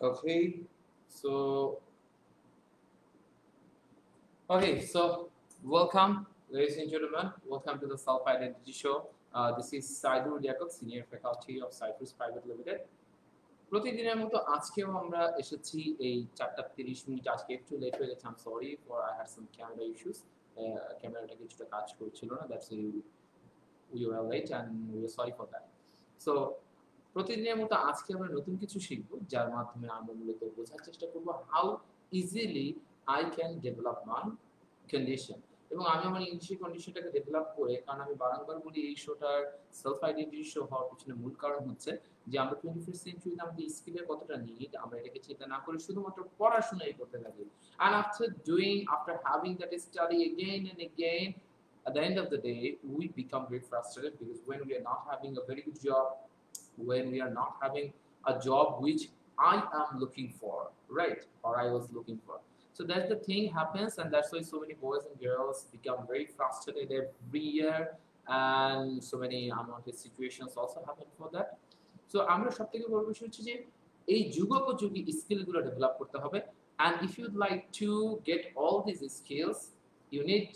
Okay, so so welcome, ladies and gentlemen. Welcome to the Self Identity Show. This is Saidul Yakub, Senior Faculty of Cyprus Private Limited. প্রতিদিনের মতো আজকেও আমরা এসেছি এই 4:30 আজকে একটু লেট হয়ে গেছে। I am sorry for I had some camera issues. ক্যামেরাটা কিছুটা কাজ করছিল না, that's we were late and we are sorry for that. So প্রতিদিনের মতো আজকে আমরা নতুন কিছু শিখব, যার মাধ্যমে আমরা মূলত বোঝার চেষ্টা করব how easily I can develop my condition. এবং আমি আমার ইংলিশের কন্ডিশনটাকে ডেভেলপ করে, কারণ আমি বারংবার বলি এই শোটার সেলফ আইডেন্টিটি শো হওয়ার পিছনে মূল কারণ হচ্ছে যে আমরা 21st সেঞ্চুরিতে আমাদের স্কিলের কতটা নিড, আমরা এটাকে চিন্তা না করে শুধুমাত্র পড়াশোনাই করতে থাকি। And after having that study again and again, at the end of the day we become very frustrated, because when we are not having a very good job, when we are not having a job which I am looking for, right, or I was looking for. So that's the thing happens, and that's why so many boys and girls become very frustrated every year, and so many unwanted situations also happen for that. So আমরা সবথেকে বড় বিষয় হচ্ছে যে এই যুগোপযোগী স্কিলগুলো develop করতে হবে, and if you'd like to get all these skills, you need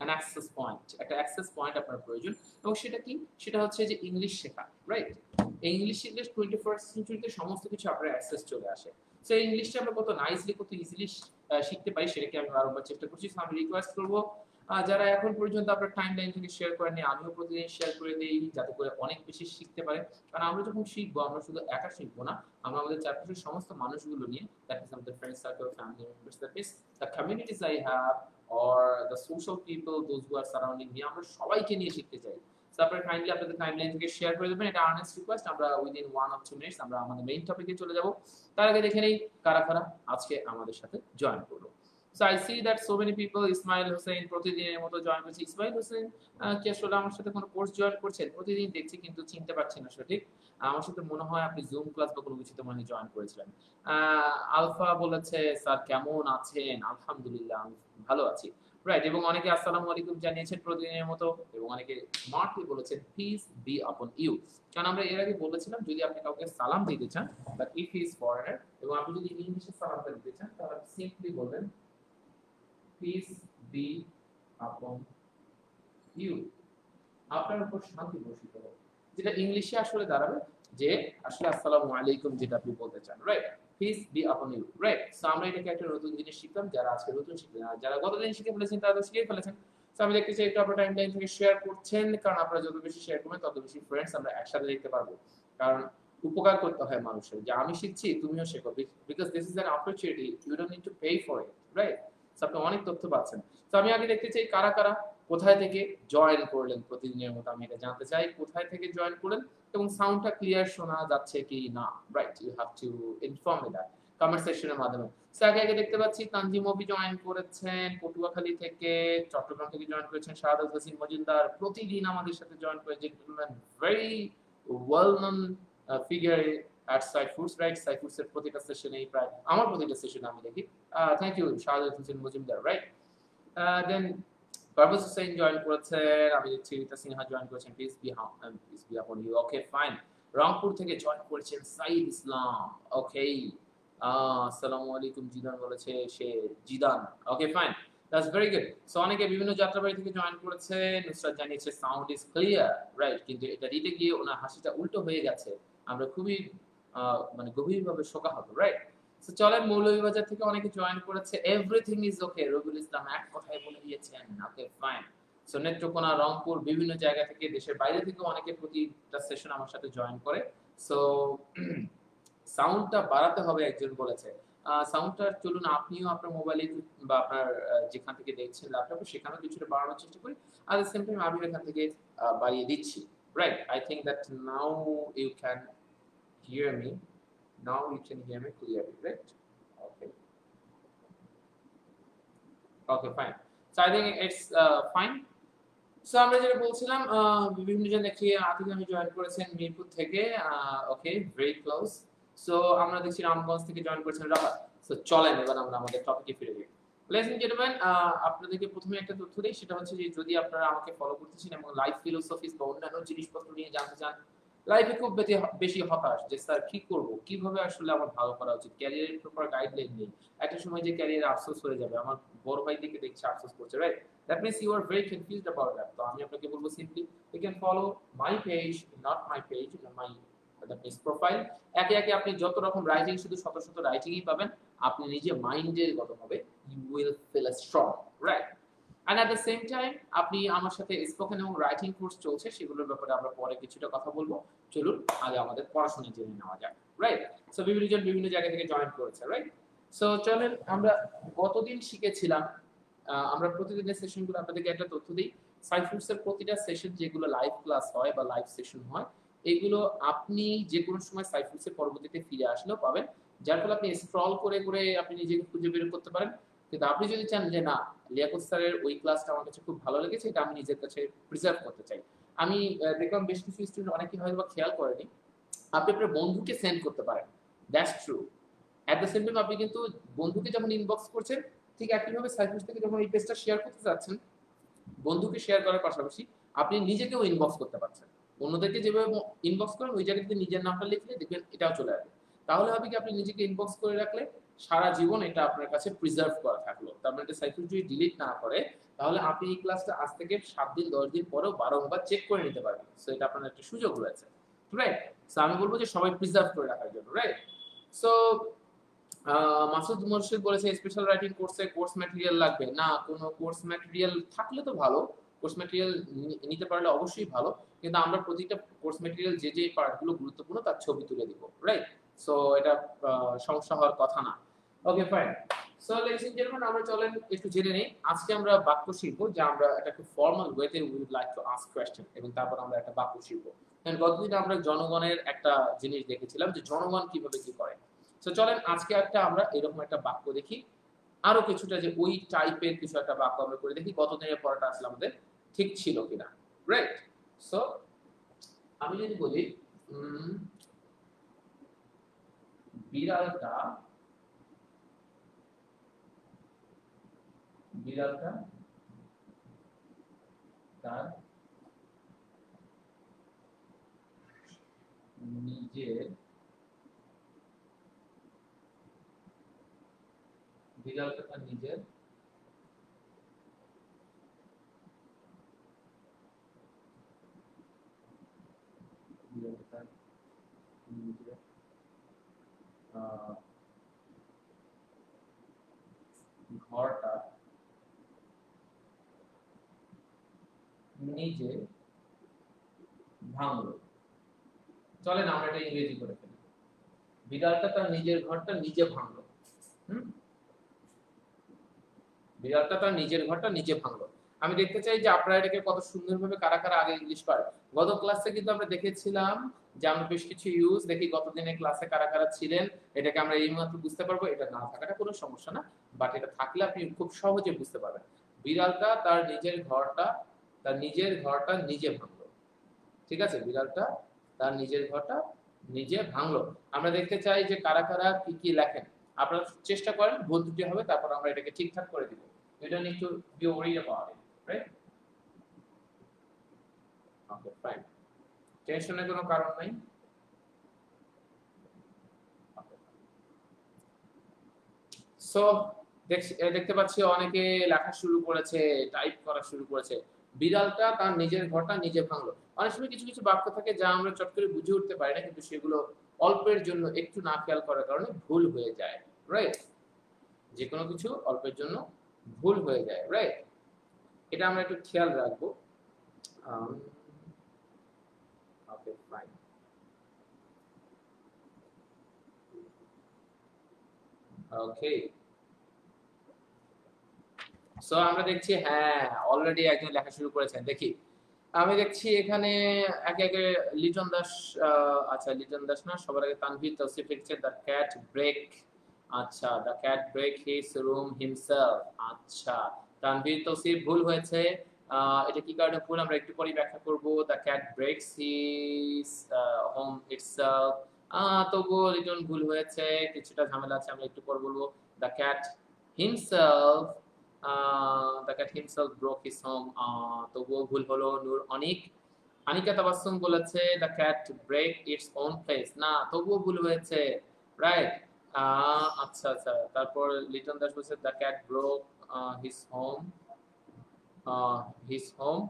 an access point, একটা অ্যাক্সেস পয়েন্ট আপনার প্রয়োজন। এবং সেটা কি? সেটা হচ্ছে যে ইংলিশ শেখা, রাইট? এই ইংলিশ শিখলে 21st সেঞ্চুরিতে সমস্ত কিছু আপনার অ্যাক্সেস চলে আসে। সো এই ইংলিশটা আমরা কত নাইসলি, কত ইজিলি শিখতে পারি, সেটাকে আমি বারবার চেষ্টা করছি। সো আমি রিকোয়েস্ট করব, যারা এখন পর্যন্ত আপনার টাইমলাইন থেকে শেয়ার করেননি, আমিও প্রতিদিন শেয়ার করে দিই, যাতে করে অনেক বেশি শিখতে পারে। কারণ আমরা যখন শিখবো, আমরা শুধু একা শিখবো না, আমরা আমাদের চারপাশের সমস্ত মানুষগুলো নিয়ে, দ্যাট ইজ আমাদের friend circle, family members, that is the communities I have, or the social people, those who are surrounding me, আমরা সবাইকে নিয়ে শিখতে চাই। সো আপনারা কাইন্ডলি আপনাদের টাইমলাইন থেকে শেয়ার করে দেবেন, এটা আর্নেস্ট রিকোয়েস্ট। আমরা উইদিন 1 or 2 মিনিটস আমরা আমাদের মেইন টপিকে চলে যাব। তার আগে দেখে নেই কারা কারা আজকে আমাদের সাথে জয়েন করলো। So I see that so many people. Ismail Hossain প্রতিদিনের মতো জয়েন করছে। ইসমাইল হোসেন কি আসলে আমার সাথে কোনো কোর্স জয়েন করছেন? প্রতিদিন দেখছি কিন্তু চিনতে পারছি না সঠিক। আমার সাথে মনে হয় আপনি জুম ক্লাস বা কোনো কিছুতে মনে হয় জয়েন করেছিলেন। আলফা বলেছে, স্যার কেমন আছেন? আলহামদুলিল্লাহ আমি ভালো আছি, রাইট। এবং অনেকে আসসালামু আলাইকুম জানিয়েছেন প্রতিদিনের মতো, এবং অনেকে স্মার্টলি বলেছেন পিস বি আপন ইউ। কারণ আমরা এর আগে বলেছিলাম, যদি আপনি কাউকে সালাম দিতে চান, but if he is foreigner, এবং আপনি যদি ইংলিশে সালামটা দিতে চান, তাহলে আপনি সিম্পলি বলবেন পিস বি আপন ইউ, আপনার উপর শান্তি বর্ষিত হোক, যেটা ইংলিশে আসলে দাঁড়াবে যে আসলে আসসালামু আলাইকুম যেটা আপনি বলতে চান, right. Peace be upon you, right. So আমরা এটাকে একটা নতুন জিনিস শিখলাম, যারা আজকে নতুন শিখলেন, আর যারা গতদিন শিখে ফেলেছেন তারা তো শিখে ফেলেছেন। সো আমি দেখতে চাই একটু আপনার টাইমলাইন থেকে শেয়ার করছেন, কারণ আপনারা যত বেশি শেয়ার করবেন তত বেশি ফ্রেন্ডস আমরা একসাথে দেখতে পারবো। কারণ উপকার করতে হয় মানুষের, যে আমি শিখছি তুমিও শেখো, because this is an opportunity, you don't need to pay for it, right. So আপনি অনেক তথ্য পাচ্ছেন। তো আমি আগে দেখতে চাই কারা কারা কোথায় থেকে জয়েন করলেন প্রতিদিনের মতো, আমি এটা জানতে চাই কোথায় থেকে জয়েন করলেন, এবং সাউন্ডটা ক্লিয়ার শোনা যাচ্ছে কি না, right. You have to inform me that comment সেকশনের মাধ্যমে। সো আগে আগে দেখতে পাচ্ছি তানজিম অভি জয়েন করেছেন পটুয়াখালী থেকে, চট্টগ্রাম থেকে জয়েন করেছেন শাহাদাত হোসেন মজুমদার, প্রতিদিন আমাদের সাথে জয়েন করে, gentleman, very well known figure at Saifurs, right. সাইফুডসের প্রতিটা সেশনেই, প্রায় আমার প্রতিটা সেশনে আমি দেখি। Thank you Shahadat Hossain Majumder, right. Then Parvez Hossain join করেছেন, আমি দেখছি রিতা সিনহা জয়েন করেছেন, peace be upon you, okay fine. Rangpur থেকে জয়েন করেছেন সাইদ ইসলাম, ওকে। আসসালামু আলাইকুম জিদান বলেছে সে, Zidan, okay fine, that's very good. So অনেকে বিভিন্ন যাত্রাবাড়ি থেকে জয়েন করেছে। নুসরাত জানিয়েছে সাউন্ড ইজ ক্লিয়ার, রাইট, কিন্তু এটা দিতে গিয়ে ওনার হাসিটা উল্টো হয়ে গেছে, আমরা খুবই মানে গভীরভাবে শোকাহত, রাইট। সো চলেন, মৌলভীবাজার থেকে অনেকে জয়েন করেছে, everything is okay, Rabiul Islam এক কথায় বলে দিয়েছেন, ওকে ফাইন। সো নেত্রকোনা, রংপুর, বিভিন্ন জায়গা থেকে, দেশের বাইরে থেকে অনেকে প্রতিটা সেশন আমার সাথে জয়েন করে। সো সাউন্ডটা বাড়াতে হবে একজন বলেছে। সাউন্ডটা চলুন আপনিও আপনার মোবাইলে বা আপনার যেখান থেকে দেখছেন ল্যাপটপে, সেখানেও কিছুটা বাড়ানোর চেষ্টা করি। আর দ্য সেম টাইম আমিও এখান থেকে বাড়িয়ে দিচ্ছি, right. I think that now you can hear me, now you can hear me clearly, right? Okay, okay, fine. So I think it's fine. So আমরা যেটা বলছিলাম, বিভিন্ন জন দেখি আতিক আমি জয়েন করেছেন মিরপুর থেকে, ওকে, ভেরি ক্লোজ। সো আমরা দেখছি রামগঞ্জ থেকে জয়েন করেছেন রাহাত। সো চলেন এবার আমরা আমাদের টপিকে ফিরে যাই। লেডিস এন্ড জেন্টলম্যান, আপনাদেরকে প্রথমে একটা তথ্য দেই, সেটা হচ্ছে যে যদি আপনারা আমাকে ফলো করতেছেন এবং লাইফ ফিলোসফিস বা অন্যান্য জিনিসপত্র নিয়ে জানতে চান, লাইফে খুব বেশি হতাশ যে স্যার কি করব, কিভাবে আসলে আমার ভালো করা উচিত, ক্যারিয়ারের প্রপার গাইডলাইন নেই। একটা সময় যে ক্যারিয়ারে আফসোস হয়ে যাবে, আমার বড় ভাই দিকে দেখছি আফসোস করছে, right? That means you are very confused about that. তো আমি আপনাকে বলবো simply you can follow my page, not my page, my that means profile. একে একে আপনি যত রকম রাইটিং, শুধু শত শত রাইটিংই পাবেন। আপনি নিজে মাইন্ডে গঠন হবে, you will feel strong, right? And at the same time আপনি আমার সাথে স্পোকেন এবং রাইটিং কোর্স চলছে, সেগুলোর ব্যাপারে আমরা পরে কিছুটা কথা বলবো। চলুন আগে আমাদের পড়াশোনা জেনে নেওয়া যাক, রাইট? সো বিভিন্ন জন বিভিন্ন জায়গা থেকে জয়েন করেছে, রাইট? সো চলেন আমরা গতদিন শিখেছিলাম, আমরা প্রতিদিনের সেশনগুলো আপনাদেরকে একটা তথ্য দিই। সাইফুরসের প্রতিটা সেশন যেগুলো লাইভ ক্লাস হয় বা লাইভ সেশন হয়, এগুলো আপনি যে কোনো সময় সাইফুরসের পরবর্তীতে ফিরে আসলেও পাবেন, যার ফলে আপনি স্ক্রল করে করে আপনি নিজেকে খুঁজে বের করতে পারেন। কিন্তু আপনি যদি চান যে না, লিয়াকত স্যারের ওই ক্লাসটা আমার কাছে খুব ভালো লেগেছে, এটা আমি নিজের কাছে প্রিজার্ভ করতে চাই, আমি দেখলাম বেশ কিছু স্টুডেন্ট অনেকে হয়তো বা খেয়াল করেনি, আপনি আপনার বন্ধুকে সেন্ড করতে পারেন। That's true. At the same time আপনি কিন্তু বন্ধুকে যখন ইনবক্স করছেন, ঠিক একইভাবে সাইফুস থেকে যখন এই পেজটা শেয়ার করতে যাচ্ছেন, বন্ধুকে শেয়ার করার পাশাপাশি আপনি নিজেকেও ইনবক্স করতে পারছেন। অন্যদেরকে যেভাবে ইনবক্স করেন, ওই জায়গাতে নিজের নামটা লিখলে দেখবেন এটাও চলে আসবে। তাহলে হবে কি, আপনি নিজেকে ইনবক্স করে রাখলে সারা জীবন এটা আপনার কাছে প্রিজার্ভ করা থাকলো। তার মানে সাইফুল যদি ডিলিট না করে, তাহলে আপনি এই ক্লাসটা আজ থেকে 7 দিন 10 দিন পরেও বারংবার চেক করে নিতে পারবেন। সো এটা আপনার একটা সুযোগ রয়েছে, রাইট? সো আমি বলবো যে সবাই প্রিজার্ভ করে রাখার জন্য, রাইট? সো মাসুদ মোর্শেদ বলেছে স্পেশাল রাইটিং কোর্সে কোর্স ম্যাটেরিয়াল লাগবে না। কোনো কোর্স ম্যাটেরিয়াল থাকলে তো ভালো, কোর্স ম্যাটেরিয়াল নিতে পারলে অবশ্যই ভালো, কিন্তু আমরা প্রতিটা কোর্স ম্যাটেরিয়াল যে যে পার্টগুলো গুরুত্বপূর্ণ তার ছবি তুলে দিব, রাইট? সো এটা সমস্যা হওয়ার কথা না। Okay fine. So ladies and gentleman, আমরা চলেন একটু জেনে নেই। আজকে আমরা বাক্য শিখবো, যা আমরা একটা ফর্মাল ওয়েতে we would like to ask question, এবং তারপর আমরা একটা বাক্য শিখবো। গতদিন আমরা জনগণের একটা জিনিস দেখেছিলাম যে জনগণ কিভাবে কি করে। তো চলেন আজকে একটা আমরা এরকম একটা বাক্য দেখি, আরো কিছুটা যে ওই টাইপের কিছু একটা বাক্য আমরা করে দেখি গতদিনের পড়াটা আসলে আমাদের ঠিক ছিল কিনা, রাইট? সো আমি যদি বলি বিড়ালটা বিড়ালটা তার নিজের বিড়ালটা তার নিজের বিড়ালটা নিজের ঘরটা নিজে ভাঙলো। চলেন আমরা এটা ইংরেজি করে ফেলি। বিড়ালটা তার নিজের ঘরটা নিজে ভাঙলো। বিড়ালটা তার নিজের ঘরটা নিজে ভাঙলো। আমি দেখতে চাই যে আপনারা এটাকে কত সুন্দরভাবে কারা কারা আগে ইংলিশ পারে। গত ক্লাসে কিন্তু আমরা দেখেছিলাম যে আমরা বেশ কিছু ইউজ দেখি, গতদিনের ক্লাসে কারা কারা ছিলেন এটাকে আমরা এইমাত্র বুঝতে পারবো। এটা না থাকাটা কোনো সমস্যা না, বাট এটা থাকলে আপনি খুব সহজে বুঝতে পারবেন। বিড়ালটা তার নিজের ঘরটা নিজে ভাঙলো। ঠিক আছে, বিড়ালটা তার নিজের ঘরটা নিজে ভাঙলো। আমরা দেখতে চাই যে কারা কারা কি কি লেখেন। আপনারা চেষ্টা করেন, ভুল ত্রুটি হবে, তারপর আমরা এটাকে ঠিকঠাক করে দিব। You don't need to be worried about it, right? Okay, fine. টেনশনের কোনো কারণ নাই। সো দেখতে পাচ্ছি অনেকে লেখা শুরু করেছে, টাইপ করা শুরু করেছে। বিড়ালটা তার নিজের ঘরটা নিজে ভাঙলো। অনেক সময় কিছু কিছু বাক্য থাকে যা আমরা চট করে বুঝে উঠতে পারি না, কিন্তু সেগুলো অল্পের জন্য একটু না খেয়াল করার কারণে ভুল হয়ে যায়, রাইট? যে কোনো কিছু অল্পের জন্য ভুল হয়ে যায়, রাইট? এটা আমরা একটু খেয়াল রাখবো। Okay fine. ওকে, সো আমরা দেখছি হ্যাঁ অলরেডি একজন লেখা শুরু করেছেন। দেখি, আমি দেখছি এখানে একে একে লিটন দাস, আচ্ছা লিটন দাস না, সবার আগে তানভীর তৌসিফ লিখছে দ্য ক্যাট ব্রেক। আচ্ছা, the cat break his room himself. আচ্ছা, তানভীর তৌসিফ ভুল হয়েছে। এটা কি কারণে ভুল আমরা একটু পরেই ব্যাখ্যা করব। The cat ব্রেকস his home itself. তবুও লিটন ভুল হয়েছে, কিছুটা ঝামেলা আছে, আমরা একটু পর বলবো। The cat himself, the cat himself broke his home. তবুও ভুল হলো। নূর অনিক, আনিকা তাবাসসুম বলেছে the cat break its own place, না তবুও ভুল হয়েছে, রাইট। আচ্ছা আচ্ছা, তারপর লিটন দাস বলেছে the cat broke his home, his home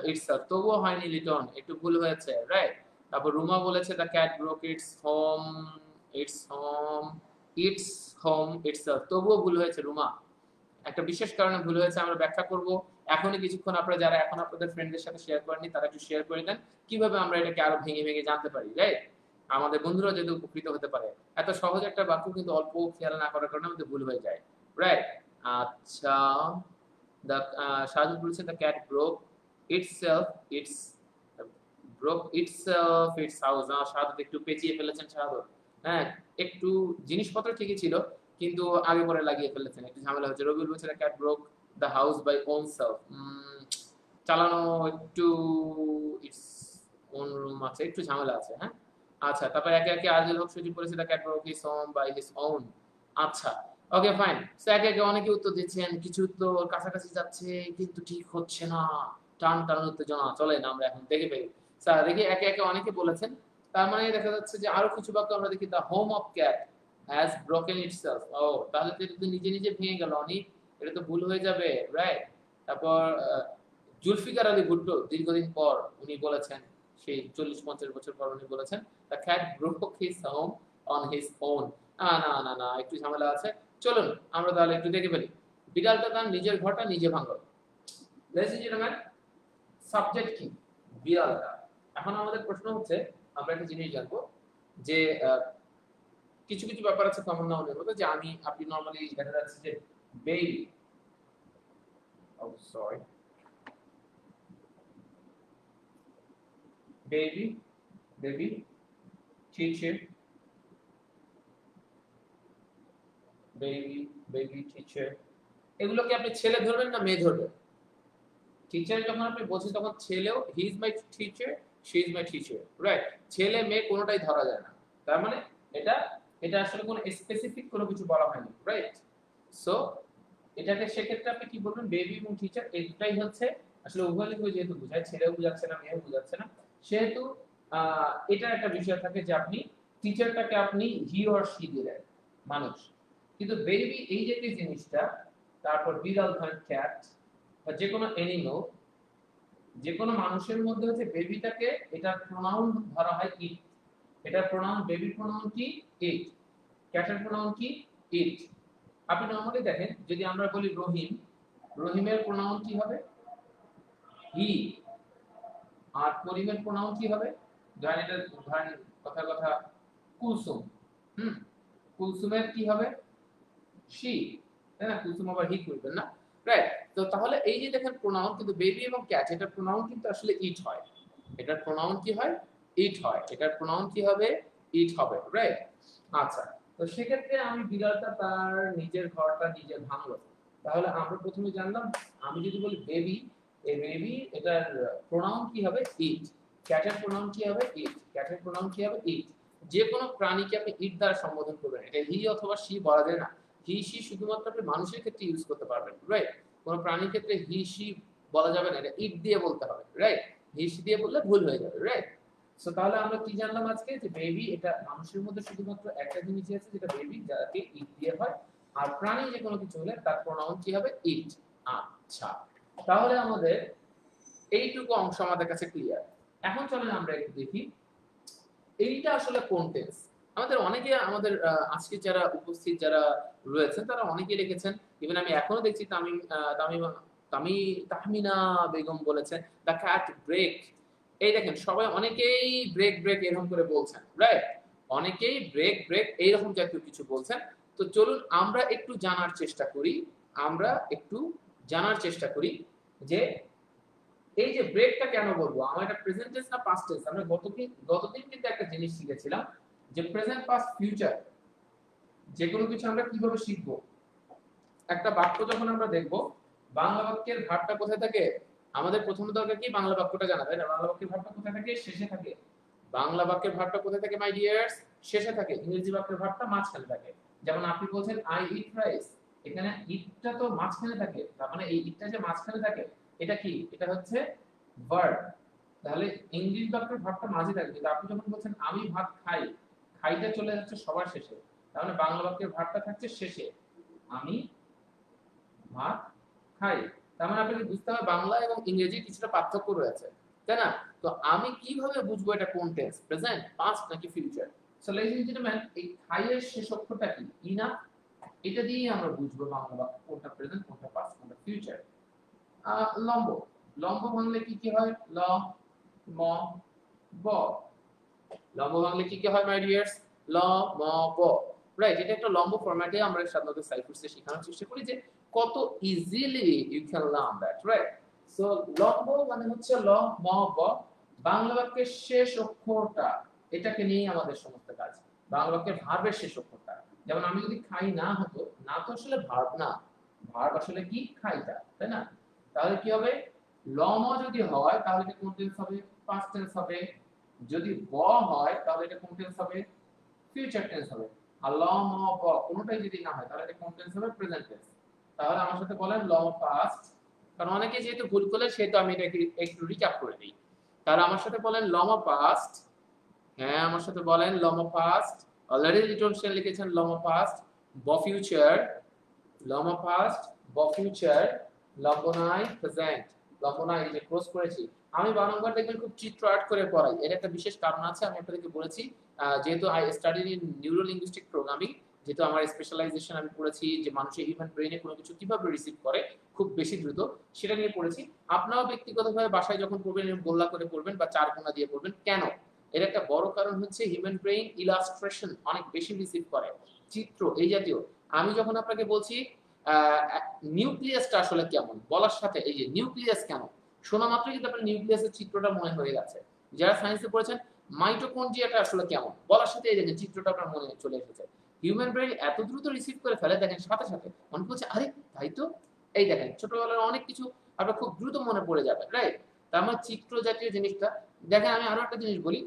itself, তবুও হয়নি লিটন, একটু ভুল হয়েছে, রাইট। তারপর রুমা বলেছে the cat broke it's home it's home itself, তবুও ভুল হয়েছে রুমা, একটা বিশেষ কারণে ভুল হয়েছে, আমরা ব্যাখ্যা করব এখনই কিছুক্ষণ। আপনারা যারা এখন আপনাদের ফ্রেন্ডদের সাথে শেয়ার করেননি তারা একটু শেয়ার করে দেন, কিভাবে আমরা এটাকে আরো ভেঙে ভেঙে জানতে পারি, রাইট। আমাদের বন্ধুরা যদি উপকৃত হতে পারে, এত সহজ একটা বাক্য কিন্তু অল্প খেয়াল না করার কারণে আমাদের ভুল হয়ে যায়, রাইট। আচ্ছা, দ্য সাজু বলেছে the cat broke itself its its house, Shahadat একটু পেঁচিয়ে ফেলেছেন শাহাদত, হ্যাঁ একটু জিনিসপত্র ঠিকই ছিল কিন্তু আগে পরে লাগিয়ে ফেলেছেন, একটু ঝামেলা হচ্ছে। রবিউল বলছে the cat broke the house by own self, চালানো একটু ইটস ওন রুম আছে, একটু ঝামেলা আছে, হ্যাঁ। আচ্ছা, তারপর একে একে আজিল হক সজীব বলেছে the cat broke his home by his own. আচ্ছা, ওকে ফাইন। সো একে একে অনেকে উত্তর দিচ্ছেন, কিছু উত্তর কাছাকাছি যাচ্ছে কিন্তু ঠিক হচ্ছে না, টান টান উত্তেজনা, চলেন আমরা এখন দেখে ফেলি। স্যার দেখি একে একে অনেকে বলেছেন, তার মানে দেখা যাচ্ছে যে আরো কিছু বাক্য আমরা দেখি the home of cat has broken itself, ও তাহলে তো এটা তো নিজে নিজে ভেঙে গেল অনেক, এটা তো ভুল হয়ে যাবে, রাইট। তারপর জুলফিকার আলী ভুট্টো দীর্ঘদিন পর উনি বলেছেন, সেই 40-50 বছর পর উনি বলেছেন the cat broke his home on his own. না না না না, একটু ঝামেলা আছে, চলুন আমরা তাহলে একটু দেখে ফেলি। বিড়ালটা তার নিজের ঘরটা নিজে ভাঙল, লেডিস এন্ড জেন্টলম্যান, সাবজেক্ট কি? বিড়ালটা। এখন আমাদের প্রশ্ন হচ্ছে আমরা একটা জিনিস জানবো যে কিছু কিছু ব্যাপার আছে কমন নাউনের মধ্যে, যে আমি আপনি নরমালি দেখা যাচ্ছে যে বেবি, ও sorry, baby, baby, teacher, baby, baby, teacher, এগুলোকে আপনি ছেলে ধরবেন না মেয়ে ধরবেন? টিচার যখন আপনি বলছেন তখন ছেলেও he is my teacher, she is my teacher, right. ছেলে মেয়ে কোনোটাই ধরা যায় না, তার মানে এটা এটা আসলে কোনো স্পেসিফিক কোনো কিছু বলা হয়নি, রাইট। সো এটাকে সেক্ষেত্রে আপনি কি বলবেন, বেবি এবং টিচার, এটাই হচ্ছে আসলে উভয় লিঙ্গ যেহেতু বোঝায়, ছেলেও বোঝাচ্ছে না মেয়েও বোঝাচ্ছে না, সেহেতু এটা একটা বিষয় থাকে যে আপনি টিচারটাকে আপনি হি অর শি দিলেন, মানুষ। কিন্তু বেবি এই যে জিনিসটা, তারপর বিড়াল ধরেন ক্যাট, বা যে কোনো অ্যানিমাল, যে কোনো মানুষের মধ্যে হচ্ছে বেবিটাকে এটার প্রোনাউন ধরা হয় ইট, এটার প্রোনাউন, বেবি প্রোনাউন কি ইট, ক্যাটের প্রোনাউন কি ইট। আপনি নরমালি দেখেন যদি আমরা বলি রহিম, রহিমের প্রোনাউন কি হবে হি, আর করিমের প্রোনাউন কি হবে, ধরেন এটা ধরেন কথা কথা কুলসুম, হুম, কুলসুমের কি হবে শি, তাই না, কুলসুম আবার হি করবেন না, রাইট। তো তাহলে এই যে দেখেন প্রোনাউন, কিন্তু বেবি এবং ক্যাট এটার প্রোনাউন কিন্তু আসলে ইট হয়, এটার প্রোনাউন কি হয় ইট হয়, এটার প্রোনাউন কি হবে ইট হবে, রাইট। আচ্ছা, তো সেক্ষেত্রে আমি বিড়ালটা তার নিজের ঘরটা নিজে ভাঙলো, তাহলে আমরা প্রথমে জানলাম আমি যদি বলি বেবি, এই বেবি এটার প্রোনাউন কি হবে ইট, ক্যাটের প্রোনাউন কি হবে ইট, ক্যাটের প্রোনাউন কি হবে ইট। যে কোনো প্রাণীকে আপনি ইট দ্বারা সম্বোধন করবেন, এটা হি অথবা শি বলা যায় না, হি শি শুধুমাত্র আপনি মানুষের ক্ষেত্রে ইউজ করতে পারবেন, রাইট। কোনো প্রাণীর ক্ষেত্রে হি শি বলা যাবে না, এটা ইট দিয়ে বলতে হবে, রাইট। হি শি দিয়ে বললে ভুল হয়ে যাবে, রাইট। সো তাহলে আমরা কি জানলাম আজকে, যে বেবি এটা মানুষের মধ্যে শুধুমাত্র একটা জিনিস আছে যেটা বেবি, যাকে ইট দিয়ে হয়, আর প্রাণী যে কোনো কিছু হলে তার প্রোনাউন কি হবে ইট। আচ্ছা, তাহলে আমাদের এইটুকু অংশ আমাদের কাছে ক্লিয়ার। এখন চলেন আমরা একটু দেখি এইটা আসলে কোন টেন্স। আমাদের অনেকে আমাদের আজকে যারা উপস্থিত যারা রয়েছেন তারা অনেকেই লিখেছেন, ইভেন আমি এখনো দেখছি তামিম তাহমিনা বেগম বলেছেন দ্য ক্যাট ব্রেক। এই দেখেন সবাই অনেকেই ব্রেক ব্রেক এরকম করে বলছেন, রাইট, অনেকেই ব্রেক ব্রেক এইরকম জাতীয় কিছু বলছেন। তো চলুন আমরা একটু জানার চেষ্টা করি, আমরা একটু জানার চেষ্টা করি যে এই যে ব্রেকটা কেন বলবো, আমার এটা প্রেজেন্ট টেন্স না পাস্ট টেন্স। আমরা গতদিন কিন্তু একটা জিনিস শিখেছিলাম যে প্রেজেন্ট পাস্ট ফিউচার যে কোনো কিছু আমরা কিভাবে শিখব। একটা বাক্য যখন আমরা দেখব, বাংলা বাক্যের ভাবটা কোথায় থাকে, আমাদের প্রথম দরকার কি বাংলা বাক্যটা জানা, তাই না। বাংলা বাক্যের ভাবটা কোথায় থাকে, শেষে থাকে। বাংলা বাক্যের ভাবটা কোথায় থাকে মাই ডিয়ার্স, শেষে থাকে। ইংরেজি বাক্যের ভাবটা মাঝখানে থাকে। যেমন আপনি বলছেন আই ইট রাইস, এখানে ইটটা তো মাঝখানে থাকে, তার মানে এই ইটটা যে মাঝখানে থাকে এটা কি, এটা হচ্ছে ভার্ব, তাহলে ইংলিশ বাক্যের ভাবটা মাঝে থাকবে, কিন্তু আপনি যখন বলছেন আমি ভাত খাই, খাইটা চলে যাচ্ছে সবার শেষে, তাহলে বাংলা বাক্যের ভাবটা থাকছে শেষে, আমি ভাত খাই। তার মানে আপনাকে বুঝতে হবে বাংলা এবং ইংরেজি কিছুটা পার্থক্য রয়েছে, তাই না? তো আমি কিভাবে বুঝবো এটা কোন টেন্স, প্রেজেন্ট, পাস্ট নাকি future? So ladies and gentleman, এই খাইয়ের শেষ অক্ষরটা কি? ইনা। এটা দিয়েই আমরা বুঝবো বাংলা বাক্য কোনটা প্রেজেন্ট, কোনটা পাস্ট, কোনটা ফিউচার। লম্ব, লম্ব ভাঙলে কি কি হয়? ল, ম, ব। লম্ব ভাঙলে কি কি হয় মাই ডিয়ার্স? ল, ম, ব। রাইট, এটা একটা লম্ব ফরম্যাটে আমরা সাধারণত সাইফার্সে শেখানোর চেষ্টা করি যে কত easily you can learn that, right? So লম্ব মানে হচ্ছে ল, ম, ব। বাংলা বাক্যের শেষ অক্ষরটা, এটাকে নিয়েই আমাদের সমস্ত কাজ। বাংলা বাক্যের ভার্বের শেষ অক্ষরটা, যেমন আমি যদি খাই না হতো, না তো আসলে ভার্ব না, ভার্ব আসলে কি? খাইটা, তাই না? তাহলে কি হবে? লম যদি হয় তাহলে এটা কোন টেন্স হবে? পাস্ট টেন্স হবে। যদি ব হয় তাহলে এটা কোন টেন্স হবে? ফিউচার টেন্স হবে। আর ল, ম, ব কোনটাই যদি না হয় তাহলে এটা কোন টেন্স হবে? Present tense. তাহলে আমার সাথে বলেন ল পাস্ট, কারণ অনেকে যেহেতু ভুল করলে সেহেতু আমি এটাকে একটু রিক্যাপ করে দিই। তাহলে আমার সাথে বলেন লম পাস্ট। হ্যাঁ, আমার সাথে বলেন লম পাস্ট। অলরেডি লিটন সেন লিখেছেন লম পাস্ট। ব ফিউচার, লম পাস্ট, ব ফিউচার, লম্ব নাই প্রেজেন্ট। লম্ব নাই যে ক্রস করেছি। আমি বারংবার দেখবেন খুব চিত্র আর্ট করে পড়াই, এর একটা বিশেষ কারণ আছে, আমি আপনাদেরকে বলেছি। যেহেতু I studied in neuro linguistic programming, যেহেতু আমার স্পেশালাইজেশন আমি পড়েছি যে মানুষের হিউম্যান ব্রেইনে কোনো কিছু কিভাবে রিসিভ করে খুব বেশি দ্রুত, সেটা নিয়ে পড়েছি। আপনারাও ব্যক্তিগতভাবে বাসায় যখন পড়বেন এরকম গোল্লা করে পড়বেন বা চার কোণা দিয়ে পড়বেন। কেন? এর একটা বড় কারণ হচ্ছে হিউম্যান ব্রেইন ইলাস্ট্রেশন অনেক বেশি রিসিভ করে, চিত্র এই জাতীয়। আমি যখন আপনাকে বলছি নিউক্লিয়াসটা আসলে কেমন, বলার সাথে এই যে নিউক্লিয়াস কেন, শোনা মাত্রই কিন্তু আপনার নিউক্লিয়াসের চিত্রটা মনে হয়ে গেছে। যারা সায়েন্সে পড়েছেন মাইটোকন্ড্রিয়াটা আসলে কেমন, বলার সাথে এই দেখেন চিত্রটা আপনার মনে চলে এসেছে। হিউম্যান ব্রেইন এত দ্রুত রিসিভ করে ফেলে, দেখেন সাথে সাথে মনে করছে আরে তাই তো। এই দেখেন ছোটবেলার অনেক কিছু আপনার খুব দ্রুত মনে পড়ে যাবে, রাইট? তার মানে চিত্র জাতীয় জিনিসটা। দেখেন আমি আরো একটা জিনিস বলি,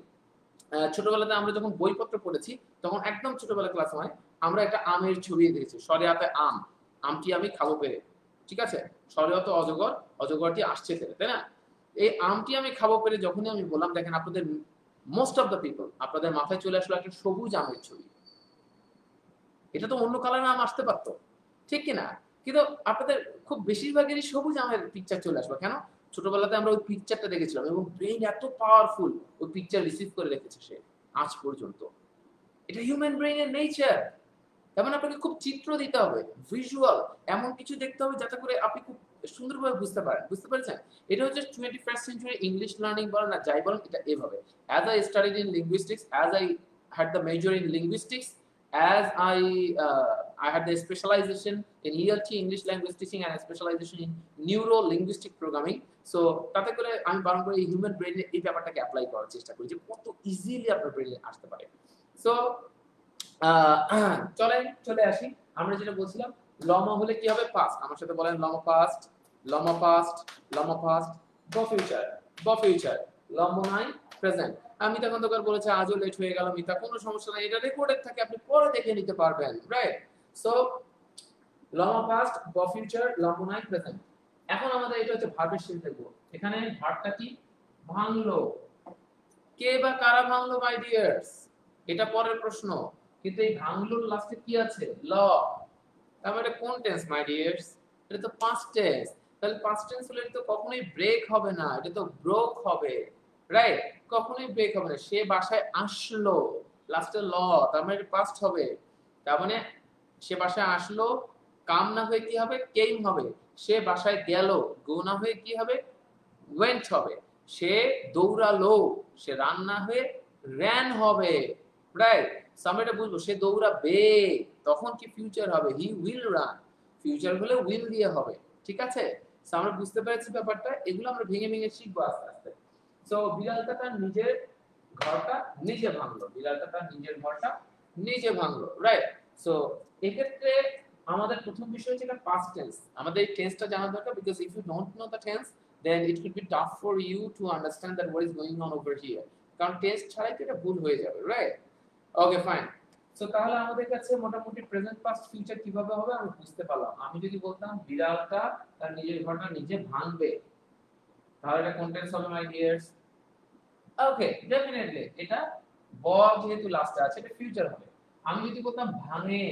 ছোটবেলাতে আমরা যখন বইপত্র পড়েছি তখন একদম ছোটবেলা ক্লাস হয়, আমরা একটা আমের ছবি দেখেছি, সরেয়াতে আম, আমটি আমি খাবো পেরে, ঠিক আছে? সরেয়াতে অজগর, অজগরটি আসছে ফেরে, তাই না? এই আমটি আমি খাবো পেরে যখনই আমি বললাম, দেখেন আপনাদের মোস্ট অফ দ্য পিপল আপনাদের মাথায় চলে আসলো একটা সবুজ আমের ছবি। এটা তো অন্য কালারের আম আসতে পারতো, ঠিক কিনা? কিন্তু আপনাদের খুব বেশিরভাগেরই সবুজ আমের পিকচার চলে আসবে, কেন? ছোটবেলাতে আমরা ওই পিকচারটা দেখেছিলাম এবং ব্রেইন এত পাওয়ারফুল ওই পিকচার রিসিভ করে রেখেছে সে আজ পর্যন্ত। এটা হিউম্যান ব্রেইনের নেচার। তার মানে আপনাকে খুব চিত্র দিতে হবে, ভিজুয়াল, এমন কিছু দেখতে হবে যাতে করে আপনি খুব সুন্দরভাবে বুঝতে পারেন, বুঝতে পেরেছেন? এটা হচ্ছে 21st সেঞ্চুরি ইংলিশ লার্নিং বলেন না যাই বলেন, এটা এভাবে। As I studied in linguistics, as I had the major in linguistics, as I had the specialization in ELT English language teaching and a specialization in neuro linguistic programming. So তাতে করে আমি বারবার এই হিউম্যান ব্রেইনে এই ব্যাপারটাকে apply করার চেষ্টা করি যে কত ইজিলি আপনার ব্রেইনে আসতে পারে। সো চলেন চলে আসি, আমরা যেটা বলছিলাম লমা হলে কি হবে? পাস্ট। আমার সাথে বলেন লমা পাস্ট, লমা পাস্ট, লমা পাস্ট। ব ফিউচার, ব ফিউচার, লম্ব নাই প্রেজেন্ট। মিতা খন্দকার বলেছে আজও লেট হয়ে গেল, মিতা কোনো সমস্যা নাই, এটা রেকর্ডেড থাকে, আপনি পরে দেখে নিতে পারবেন, রাইট? সো লমা পাস্ট, ব ফিউচার, লম্ব নাই প্রেজেন্ট। এখন আমাদের এটা হচ্ছে ভার্বের শেষ দেখব। এখানে ভার্বটা কি? ভাঙলো। কে বা কারা ভাঙলো মাই ডিয়ার্স? এটা পরের প্রশ্ন। কিন্তু এই ভাঙলোর লাস্টে কি আছে? ল। তারপরে কোন টেন্স মাই ডিয়ার্স? এটা তো পাস্ট টেন্স। তাহলে পাস্ট টেন্স হলে এটা তো কখনোই ব্রেক হবে না, এটা তো ব্রোক হবে, রাইট? কখনোই ব্রেক হবে না। সে বাসায় আসলো, লাস্টে ল, তার মানে পাস্ট হবে। তার মানে সে বাসায় আসলো, কাম না হয়ে কি হবে? কেম হবে। সে বাসায় গেল, গো না হয়ে কি হবে? ওয়েন্ট হবে। সে দৌড়ালো, সে রান না হয়ে র্যান হবে, রাইট? আমরা বুঝবো সে দৌড়াবে, তখন কি ফিউচার হবে? He will run. ফিউচার হলে উইল দিয়ে হবে, ঠিক আছে? আমরা বুঝতে পেরেছি ব্যাপারটা, এগুলো আমরা ভেঙে ভেঙে শিখবো আস্তে আস্তে। সো বিড়ালটা তার নিজের ঘরটা নিজে ভাঙলো, বিড়ালটা তার নিজের ঘরটা নিজে ভাঙলো, রাইট? সো এক্ষেত্রে আমাদের প্রথম বিষয় হচ্ছে এটা পাস্ট টেন্স। আমাদের এই টেন্সটা জানা দরকার, because if you don't know the tense then it will be tough for you to understand that what is going on over here, কারণ টেন্স ছাড়াই তো এটা ভুল হয়ে যাবে, রাইট? Okay fine. সো তাহলে আমাদের কাছে মোটামুটি প্রেজেন্ট পাস্ট ফিউচার কিভাবে হবে আমি বুঝতে পারলাম। আমি যদি বলতাম বিড়ালটা তার নিজের ঘরটা নিজে ভাঙবে, তাহলে এটা কোন টেন্স হবে মাই ডিয়ার্স? ওকে, ডেফিনেটলি এটা ব যেহেতু লাস্টে আছে এটা ফিউচার হবে। আমি যদি বলতাম ভাঙে,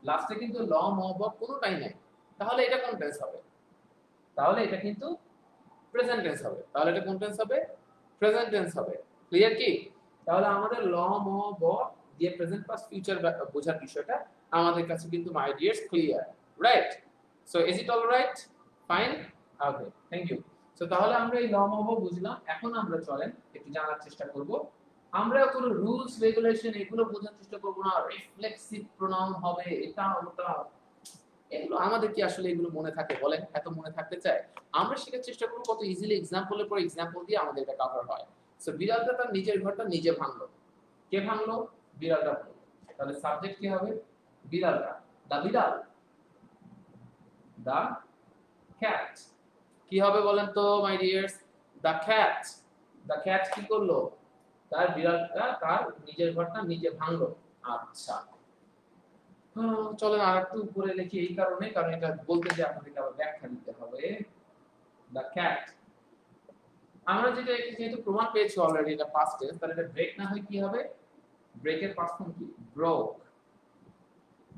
লাস্টে কিন্তু ল ম ব কোনোটাই নাই, তাহলে এটা কোন টেন্স হবে? তাহলে এটা কিন্তু প্রেজেন্ট টেন্স হবে। তাহলে এটা কোন টেন্স হবে? প্রেজেন্ট টেন্স হবে। ক্লিয়ার কি? তাহলে আমাদের ল ম ব দিয়ে প্রেজেন্ট প্লাস ফিউচার বোঝার বিষয়টা আমাদের কাছে কিন্তু my dears clear, right? So is it all right? Fine, okay, thank you. So তাহলে আমরা এই ল ম ব বুঝলাম। এখন আমরা চলেন একটু জানার চেষ্টা করব। আমরা কোনো রুলস রেগুলেশন এগুলো বোঝার চেষ্টা করব না, রিফ্লেক্সিভ প্রোনাউন হবে, এটা ওটা, এগুলো আমাদের কি আসলে এগুলো মনে থাকে বলেন? এত মনে থাকতে চায়? আমরা শেখার চেষ্টা করব কত ইজিলি এক্সাম্পলের পর এক্সাম্পল দিয়ে আমাদের এটা কভার হয়। সো বিড়ালটা তার নিজের ঘরটা নিজে ভাঙলো। কে ভাঙলো? বিড়ালটা ভাঙলো। তাহলে সাবজেক্ট কি হবে? বিড়ালটা। দা বিড়াল, দা ক্যাট। কি হবে বলেন তো my dears? The cat. The cat কি করলো? তার বিড়ালটা তার নিজের ঘরটা নিজে ভাঙলো। আচ্ছা, চলেন আর একটু উপরে লিখি, এই কারণে কারণ এটা বলতে যে আপনাদেরকে আবার ব্যাখ্যা দিতে হবে। দ্য ক্যাট, আমরা যেটা যেহেতু প্রমাণ পেয়েছি অলরেডি এটা পাস্ট টেন্স, তাহলে এটা ব্রেক না হয় কি হবে? ব্রেকের পাস্ট ফর্ম কি? ব্রোক।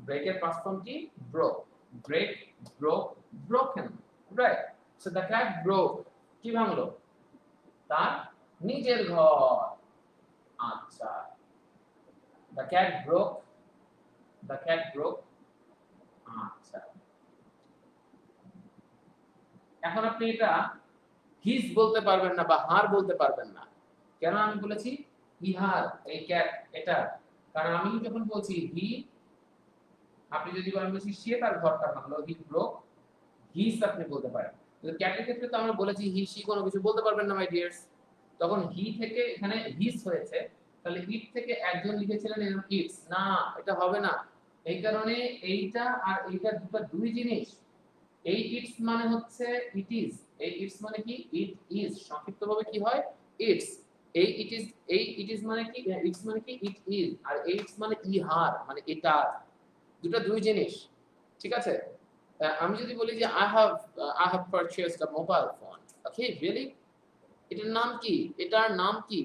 ব্রেকের পাস্ট ফর্ম কি? Broke. Break, broke, broken, right? So the cat broke, কি ভাঙলো? তার নিজের ঘর। আচ্ছা, the cat broke, the cat broke. আচ্ছা, এখন আপনি এটা হিজ বলতে পারবেন না বা হার বলতে পারবেন না। কেন আমি বলেছি ইহার, এই ক্যাট এটা? কারণ আমি যখন বলছি হি, আপনি যদি বলেন বলছি সে তার ঘরটা ভাঙলো, হি ব্রোক হিজ, আপনি বলতে পারেন। কিন্তু ক্যাটের ক্ষেত্রে তো আমরা বলেছি হি সি কোনো কিছু বলতে পারবেন না মাই ডিয়ার্স। তখন হি থেকে এখানে হিজ হয়েছে, তাহলে ইট থেকে একজন লিখেছিলেন এরকম ইটস, না এটা হবে না। এই কারণে এইটা আর এইটা দুটো দুই জিনিস। এই ইটস মানে হচ্ছে ইট ইজ, এই ইটস মানে কি? ইট ইজ, সংক্ষিপ্তভাবে কি হয়? ইটস। এই ইট ইজ, এই ইট ইজ মানে কি? ইটস মানে কি? It is. আর ইটস মানে ইহার, মানে এটা, দুটো দুই জিনিস। ঠিক আছে? আমি যদি বলি যে I have purchased a mobile phone, okay really, এটার নাম কি? এটার নাম কি?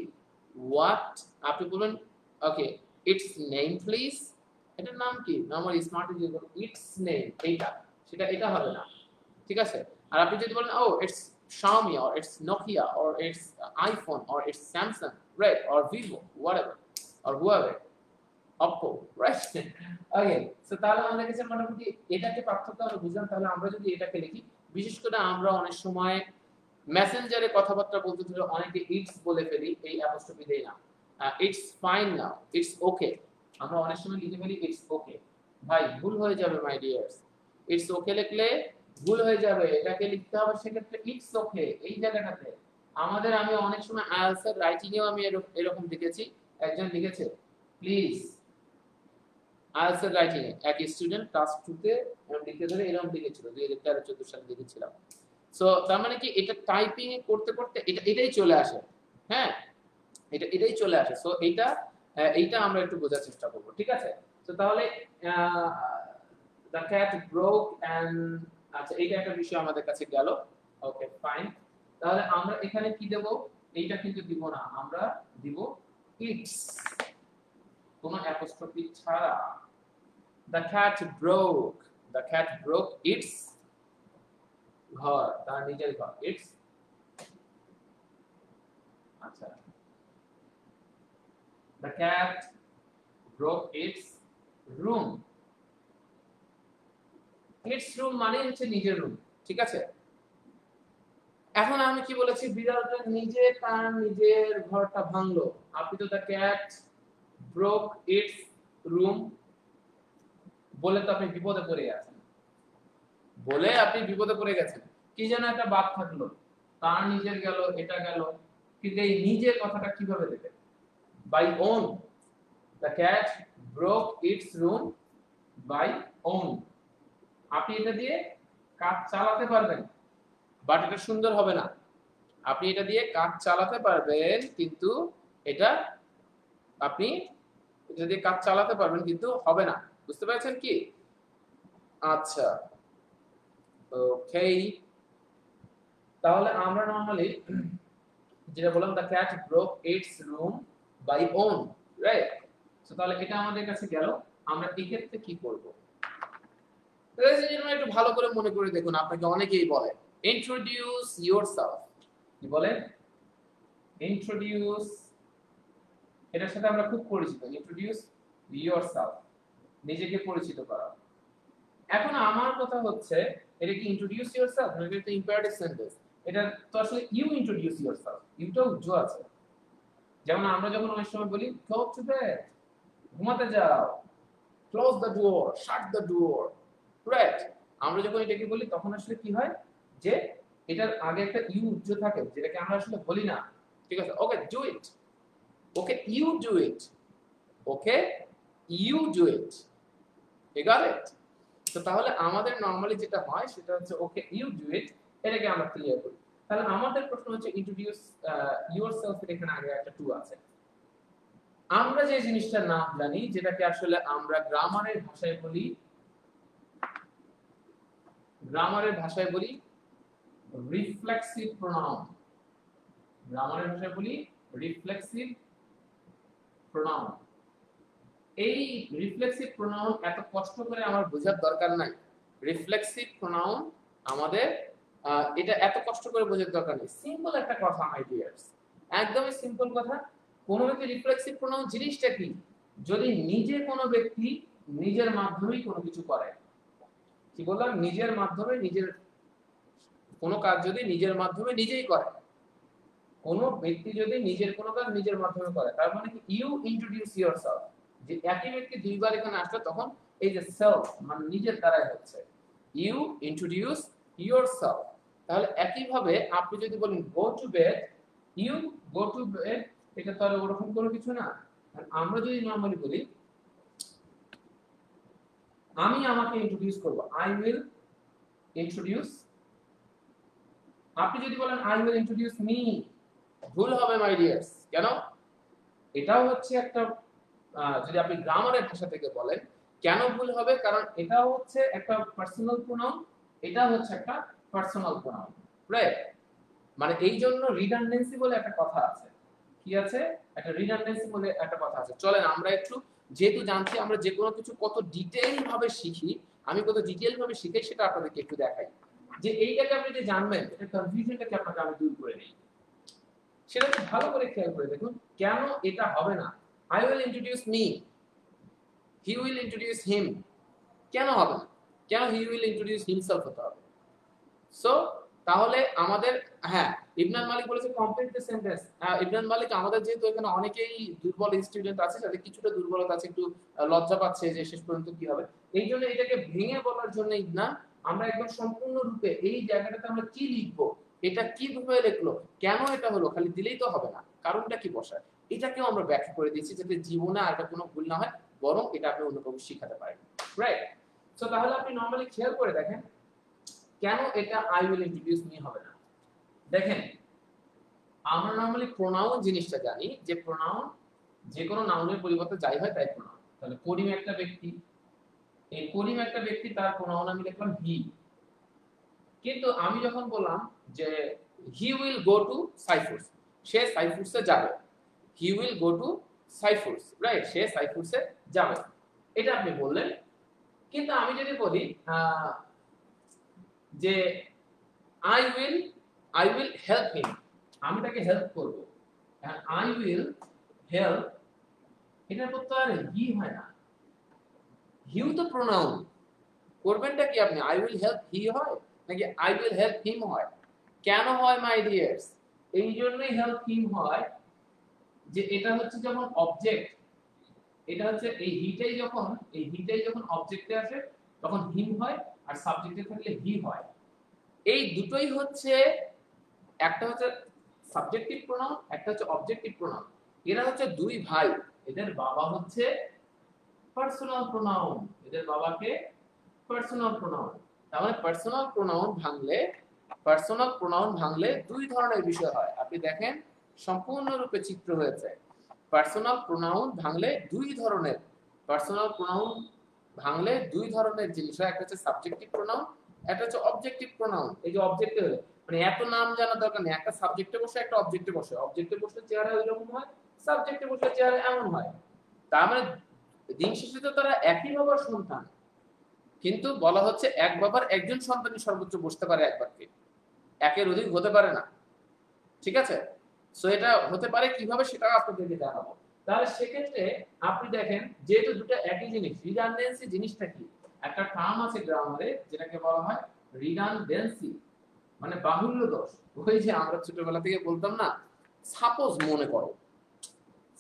হোয়াট? আপনি বলবেন ওকে ইটস নেম প্লিজ, এটার নাম কি? আমার স্মার্ট ইটস নেম, এইটা, সেটা এটা হবে না। ঠিক আছে? আর আপনি যদি বলেন ও it's Xiaomi or it's Nokia or it's iPhone or it's Samsung, right? Or Vivo, whatever, or whoever, Oppo, right? Okay, so তাহলে আমাদের কাছে মোটামুটি এটাকে পার্থক্য আমরা বুঝলাম। তাহলে আমরা যদি এটাকে লিখি, বিশেষ করে আমরা অনেক সময় মেসেঞ্জারে কথাবার্তা বলতে ধরে অনেকে ইটস বলে ফেলি, এই অ্যাপোস্ট্রফি দেই না। It's fine now, it's okay, আমরা অনেক সময় লিখে ফেলি ইটস ওকে। ভাই ভুল হয়ে যাবে মাই ডিয়ার্স। ইটস ওকে লিখলে ভুল হয়ে যাবে, এটাকে লিখতে হবে সেক্ষেত্রে ইটস ওকে এই জায়গাটাতে। আমি অনেক সময় আইএলটিএস এর রাইটিং এও আমি এরকম লিখেছি। একজন লিখেছে প্লিজ, আইএলটিএস এর রাইটিং এ এক স্টুডেন্ট ক্লাস 2 তে লিখে ধরে এরকম লিখেছিল, 2013-14 সালে লিখেছিলাম। সো তার মানে কি এটা টাইপিং করতে করতে এটাই চলে আসে। হ্যাঁ, এটাই চলে আসে। সো এইটা আমরা একটু বোঝার চেষ্টা করব, ঠিক আছে? তো তাহলে দ্য ক্যাট ব্রোক এন্ড, আচ্ছা এইটা একটা বিষয় আমাদের কাছে গেল। ওকে ফাইন, তাহলে আমরা এখানে কি দেব? এইটা কিন্তু দিব না, আমরা দিব ইটস, কোনো অ্যাপোস্ট্রফি ছাড়া। The cat broke, the cat broke it's ঘর, তার নিজের ঘর, ইটস। আচ্ছা, the cat broke its room, its room মানে হচ্ছে নিজের রুম, ঠিক আছে? এখন আমি কি বলেছি? বিড়ালটা নিজে তার নিজের ঘরটা ভাঙলো। আপনি তো the cat broke its room বলে তো আপনি বিপদে পড়ে গেছেন, বলে আপনি বিপদে পড়ে গেছেন। কি যেন একটা বাদ থাকলো, তার নিজের গেল, এটা গেল, কিন্তু এই নিজের কথাটা কিভাবে দেবে? by own, the cat broke its room by own, আপনি এটা দিয়ে কাজ চালাতে পারবেন, বাট এটা সুন্দর হবে না। আপনি এটা দিয়ে কাজ চালাতে পারবেন, কিন্তু এটা আপনি এটা দিয়ে কাজ চালাতে পারবেন কিন্তু হবে না। বুঝতে পেরেছেন কি? আচ্ছা, ওকে, তাহলে আমরা নরমালি যেটা বললাম the cat broke its room by own, right? So তাহলে এটা আমাদের কাছে গেল। আমরা এই ক্ষেত্রে কি করব? একটু ভালো করে মনে করে দেখুন, আপনাকে অনেকেই বলে ইন্ট্রোডিউস ইয়োরসেলফ। কি বলে? ইন্ট্রোডিউস, এটার সাথে আমরা খুব পরিচিত, ইন্ট্রোডিউস ইয়োরসেলফ, নিজেকে পরিচিত করা। এখন আমার কথা হচ্ছে, এটা কি ইন্ট্রোডিউস ইয়োরসেলফ নাকি এটা ইম্পারেটিভ সেন্টেন্স? এটা তো আসলে ইউ ইন্ট্রোডিউস ইয়োরসেলফ, ইউটাও জো আছে। যেমন আমরা যখন অনেক সময় বলি গো টু বেড, ঘুমাতে যাও, close the door, shut the door, right? আমরা যখন এটাকে বলি তখন আসলে কি হয় যে এটার আগে একটা ইউ উজ্জ থাকে, যেটাকে আমরা আসলে বলি না। ঠিক আছে, okay do it, okay you do it, okay you do it, you got it? তো তাহলে আমাদের নরমালি যেটা হয় সেটা হচ্ছে ওকে ইউ ডু ইট, এটাকে আমরা ক্লিয়ার করি। তাহলে আমাদের প্রশ্ন হচ্ছে ইন্ট্রোডিউস ইয়োরসেলফ, এর এখানে আগে একটা টু আছে। আমরা যে জিনিসটার নাম জানি, যেটাকে আসলে আমরা গ্রামারের ভাষায় বলি, রিফ্লেক্সিভ প্রোনাউন। গ্রামারের ভাষায় বলি রিফ্লেক্সিভ প্রোনাউন। এই রিফ্লেক্সিভ প্রোনাউন এত কষ্ট করে আমার বোঝার দরকার নাই। রিফ্লেক্সিভ প্রোনাউন আমাদের এটা এত কষ্ট করে বোঝার দরকার নেই। সিম্পল একটা কথা মাই ডিয়ার্স, একদমই সিম্পল কথা। কোন ব্যক্তি রিফ্লেক্সিভ প্রোনাউন জিনিসটা কি? যদি নিজে কোনো ব্যক্তি নিজের মাধ্যমেই কোনো কিছু করে, কি বললাম? নিজের মাধ্যমে, নিজের কোনো কাজ যদি নিজের মাধ্যমে নিজেই করে, কোনো ব্যক্তি যদি নিজের কোনো কাজ নিজের মাধ্যমে করে, তার মানে কি ইউ ইন্ট্রোডিউস ইয়োরসেলফ। যে একই ব্যক্তি দুইবার এখানে আসলে তখন এই যে সেলফ মানে নিজের দ্বারাই হচ্ছে, ইউ ইন্ট্রোডিউস ইয়োরসেলফ। তাহলে একই ভাবে আপনি যদি বলেন go to bed, you go to bed, এটা তো আর ওরকম কোনো কিছু না। আর আমরা যদি নরমালি বলি আমি আমাকে ইন্ট্রোডিউস করব, আই উইল ইন্ট্রোডিউস। আপনি যদি বলেন আই উইল ইন্ট্রোডিউস মি, ভুল হবে মাই ডিয়ার্স। কেন? এটাও হচ্ছে একটা, যদি আপনি গ্রামারের ভাষা থেকে বলেন কেন ভুল হবে? কারণ এটাও হচ্ছে একটা পার্সোনাল প্রোনাউন, এটা হচ্ছে একটা পার্সোনাল প্রোনাউন, রাইট? মানে এই জন্য রিডান্ডেন্সি বলে একটা কথা আছে। কি আছে? একটা রিডান্ডেন্সি বলে একটা কথা আছে। চলেন আমরা একটু, যেহেতু জানছি আমরা যে কোনো কিছু কত ডিটেইল ভাবে শিখি, আমি কত ডিটেইল ভাবে শিখাই সেটা আপনাদেরকে একটু দেখাই। যে এইটাকে আপনি যে জানবেন, এটা কনফিউশনটাকে আপনাকে আমি দূর করে নেই। সেটা ভালো করে খেয়াল করে দেখুন কেন এটা হবে না। I will introduce me, he will introduce him, কেন হবে না? কেন he will introduce himself হতে হবে? সো তাহলে আমাদের, হ্যাঁ, ইবনান মালিক বলেছে কমপ্লিট দ্য সেন্টেন্স। ইবনান মালিক, আমাদের যেহেতু এখানে অনেকেই দুর্বল স্টুডেন্ট আছে, যাদের কিছুটা দুর্বলতা আছে, একটু লজ্জা পাচ্ছে যে শেষ পর্যন্ত কি হবে, এই জন্য এটাকে ভেঙে বলার জন্য ইবনান আমরা একদম সম্পূর্ণ রূপে এই জায়গাটাতে আমরা কি লিখবো, এটা কিভাবে লিখলো, কেন এটা হলো, খালি দিলেই তো হবে না, কারণটা কি বসায়, এটাকেও আমরা ব্যাখ্যা করে দিয়েছি যাতে জীবনে আর কোনো ভুল না হয়, বরং এটা আপনি অন্য কাউকে শিখাতে পারেন, রাইট? সো তাহলে আপনি নরমালি খেয়াল করে দেখেন কেন এটা আই উইল ইন্ট্রোডিউস মি হবে না। দেখেন, আমরা নরমালি প্রোনাউন জিনিসটা জানি যে প্রোনাউন যে কোনো নাউনের পরিবর্তে যাই হয় তাই প্রোনাউন। তাহলে করিম একটা ব্যক্তি, এই করিম একটা ব্যক্তি, তার প্রোনাউন আমি লিখলাম হি। কিন্তু আমি যখন বললাম যে হি উইল গো টু সাইফুরস, সে সাইফুরসে যাবে, he will go to Saifurs, right? সে সাইফুরসে যাবে, এটা আপনি বললেন। কিন্তু আমি যদি বলি যে আই উইল হেল্প হিম, আমি তাকে হেল্প করব, আই উইল হেল্প, এটার তো আর হি হয় না, হিউ তো প্রোনাউন, করবেনটা কি আপনি? আই উইল হেল্প হি হয় নাকি আই উইল হেল্প হিম হয়? কেন হয় মাই ডিয়ার্স? এই জন্যই হেল্প হিম হয় যে এটা হচ্ছে যখন অবজেক্ট, এটা হচ্ছে এই হিটাই যখন অবজেক্টে আসে তখন হিম হয়, আর সাবজেক্টে থাকলে হি হয়। এই দুটোই হচ্ছে, একটা হচ্ছে সাবজেক্টিভ প্রোনাউন, একটা হচ্ছে অবজেক্টিভ প্রোনাউন। এরা হচ্ছে দুই ভাই, এদের বাবা হচ্ছে পার্সোনাল প্রোনাউন, এদের বাবাকে পার্সোনাল প্রোনাউন। তার মানে পার্সোনাল প্রোনাউন ভাঙলে দুই ধরনের বিষয় হয়। আপনি দেখেন সম্পূর্ণরূপে চিত্র হয়েছে। পার্সোনাল প্রোনাউন ভাঙলে দুই ধরনের জিনিস হয়, একটা হচ্ছে সাবজেক্টিভ প্রোনাউন, একটা হচ্ছে অবজেক্টিভ প্রোনাউন। এই যে অবজেক্টিভ হলে মানে এত নাম জানা দরকার নেই, একটা সাবজেক্টে বসে একটা অবজেক্টে বসে, অবজেক্টে বসলে চেহারা এরকম হয়, সাবজেক্টে বসলে চেহারা এমন হয়। তার মানে দিন শেষে তো তারা একই বাবার সন্তান, কিন্তু বলা হচ্ছে এক বাবার একজন সন্তানই সর্বোচ্চ বসতে পারে এক বাক্যে, একের অধিক হতে পারে না। ঠিক আছে, সো এটা হতে পারে কিভাবে সেটাও আপনাদেরকে জানাবো। তাহলে সেক্ষেত্রে আপনি দেখেন যেহেতু দুটো একই জিনিস, রিডান্ডেন্সি জিনিসটা কি, একটা টার্ম আছে গ্রামারে যেটাকে বলা হয় রিডান্ডেন্সি, মানে বাহুল্য দোষ। ওই যে আমরা ছোটবেলা থেকে বলতাম না, সাপোজ মনে করো,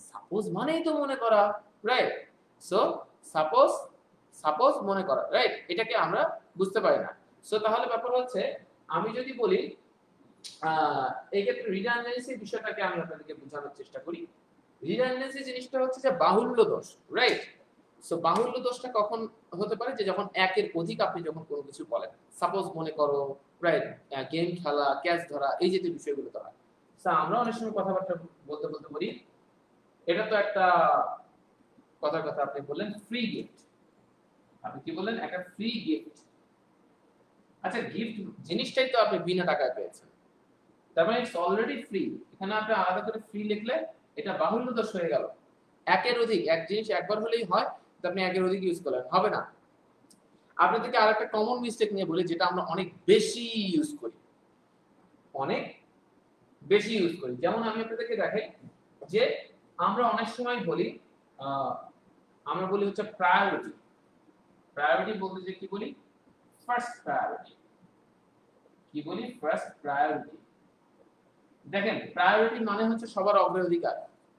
সাপোজ মানেই তো মনে করা, রাইট? সো সাপোজ, সাপোজ মনে করা, রাইট? এটাকে আমরা বুঝতে পারি না। সো তাহলে ব্যাপার হচ্ছে আমি যদি বলি এই ক্ষেত্রে রিডান্ডেন্সি বিষয়টাকে আমি আপনাদেরকে বোঝানোর চেষ্টা করি। রিডান্ডেন্সি জিনিসটা হচ্ছে যে বাহুল্য দোষ, রাইট? সো বাহুল্য দোষটা কখন হতে পারে, যে যখন একের অধিক আপনি যখন কোনো কিছু বলেন, সাপোজ মনে করো, রাইট, গেম খেলা, ক্যাচ ধরা, এই জাতীয় বিষয়গুলো তো হয়। সো আমরা অনেক সময় কথাবার্তা বলতে বলতে বলি, এটা তো একটা কথার কথা আপনি বললেন ফ্রি গিফট, আপনি কি বললেন, একটা ফ্রি গিফট। আচ্ছা, গিফট জিনিসটাই তো আপনি বিনা টাকায় পেয়েছেন, তার মানে ইটস অলরেডি ফ্রি। এখানে আপনি আলাদা করে ফ্রি লিখলে এটা বাহুল্য দোষ হয়ে গেল। একের অধিক, এক জিনিস একবার হলেই হয়, তো আপনি একের অধিক ইউজ করলেন, হবে না। আপনাদেরকে আরেকটা কমন মিস্টেক নিয়ে বলি, যেটা আমরা অনেক বেশি ইউজ করি, অনেক বেশি ইউজ করি। যেমন আমি আপনাদেরকে দেখাই যে আমরা অনেক সময় বলি, আমরা বলি হচ্ছে প্রায়োরিটি। প্রায়োরিটি বলতে যে কি বলি, ফার্স্ট প্রায়োরিটি। কি বলি, ফার্স্ট প্রায়োরিটি। দেখেন, প্রায়োরিটি মানে হচ্ছে সবার অগ্রাধিকার।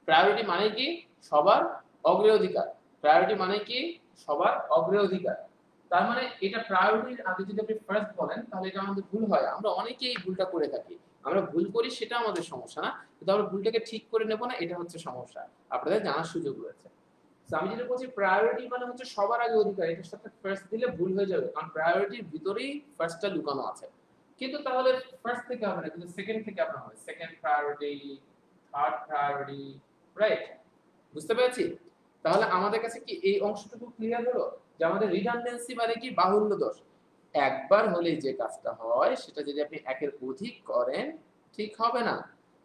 প্রায়োরিটি মানে কি, সবার অগ্রাধিকার। প্রায়োরিটি মানে কি, সবার অগ্রাধিকার। তার মানে এটা প্রায়োরিটির আগে যদি আপনি ফার্স্ট বলেন তাহলে এটা আমাদের ভুল হয়। আমরা অনেকেই ভুলটা করে থাকি, আমরা ভুল করি, সেটা আমাদের সমস্যা না, কিন্তু আমরা ভুলটাকে ঠিক করে নেব না, এটা হচ্ছে সমস্যা। আপনাদের জানার সুযোগ রয়েছে। তো আমি যেটা বলছি, প্রায়োরিটি মানে হচ্ছে সবার আগে অধিকার, এটার সাথে ফার্স্ট দিলে ভুল হয়ে যাবে, কারণ প্রায়োরিটির ভিতরেই ফার্স্টটা লুকানো আছে। কিন্তু তাহলে ফার্স্ট থেকে হবে না, কিন্তু সেকেন্ড থেকে আপনার হবে, second priority, third priority, right? বুঝতে পেরেছি? তাহলে আমাদের কাছে কি এই অংশটুকু ক্লিয়ার হলো, যে আমাদের রিডান্ডেন্সি মানে কি, বাহুল্য দোষ। একবার হলেই যে কাজটা হয় সেটা যদি আপনি একের অধিক করেন ঠিক হবে না।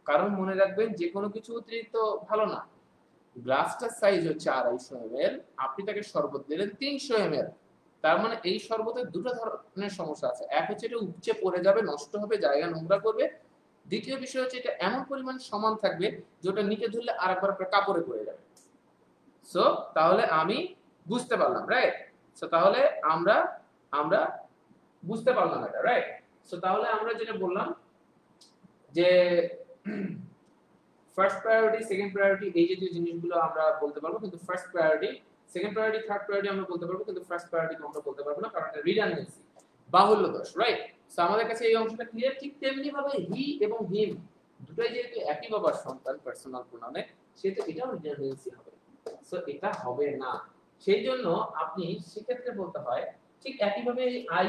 কারণ মনে রাখবেন, যে কোনো কিছু অতিরিক্ত ভালো না। গ্লাসটার সাইজ হচ্ছে 250 ml, আপনি তাকে শরবত দিলেন 300 ml, তার মানে এই শরবতের দুটো ধরনের সমস্যা আছে। এক হচ্ছে এটা উপচে পড়ে যাবে, নষ্ট হবে, জায়গা নোংরা করবে। দ্বিতীয় বিষয় হচ্ছে এটা এমন পরিমাণ সমান থাকবে যে ওটা নিচে ধরলে আরেকবার আপনার কাপড়ে পড়ে যাবে। সো তাহলে আমি বুঝতে পারলাম, রাইট? সো তাহলে আমরা আমরা বুঝতে পারলাম এটা, রাইট? সো তাহলে আমরা যেটা বললাম যে ফার্স্ট প্রায়োরিটি, সেকেন্ড প্রায়োরিটি, এই জাতীয় জিনিসগুলো আমরা বলতে পারবো, কিন্তু first priority, second priority, third priority আমরা বলতে পারবো, কিন্তু ফার্স্ট প্রায়োরিটি আমরা বলতে পারবো না, কারণ এটা রিডান্ডেন্সি, বাহুল্য দোষ, রাইট? সো আমাদের কাছে এই অংশটা ক্লিয়ার। ঠিক তেমনি ভাবে হি এবং হিম দুটোই যেহেতু একই বাবার সন্তান, পার্সোনাল প্রোনাউনে, সেহেতু এটাও রিডান্ডেন্সি হবে। সো এটা হবে না। সেই জন্য আপনি সেক্ষেত্রে বলতে হয় ঠিক একইভাবে আই,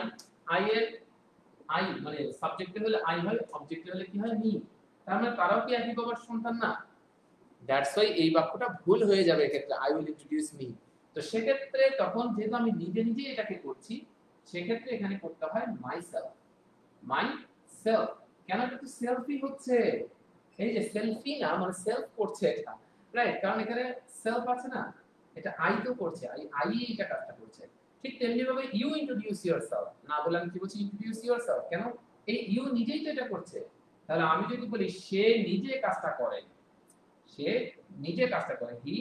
আই এর আই মানে সাবজেক্টে হলে আই হয়, অবজেক্টে হলে কি হয়, মি। তার মানে তারাও কি একই বাবার সন্তান না? দ্যাটস ওয়াই এই বাক্যটা ভুল হয়ে যাবে এক্ষেত্রে, আই উইল ইন্ট্রোডিউস মি। তো সেক্ষেত্রে তখন যেহেতু আমি নিজে নিজে এটাকে করছি, সেক্ষেত্রে এখানে করতে হয় মাই সেলফ, মাই সেলফ। কেন, এটা তো সেলফই হচ্ছে, এই যে সেলফি না, মানে সেলফ করছে এটা, রাইট? কারণ এখানে সেলফ আছে না, এটা আই তো করছে, আই এটা কাজটা করছে। ঠিক তেমনি ভাবে ইউ ইন্ট্রোডিউস ইয়োরসেলফ না বলে আমি কি বলছি, ইন্ট্রোডিউস ইয়োরসেলফ। কেন, এই ইউ নিজেই তো এটা করছে। তাহলে আমি যদি বলি সে নিজে কাজটা করে, সে নিজে কাজটা করে, হি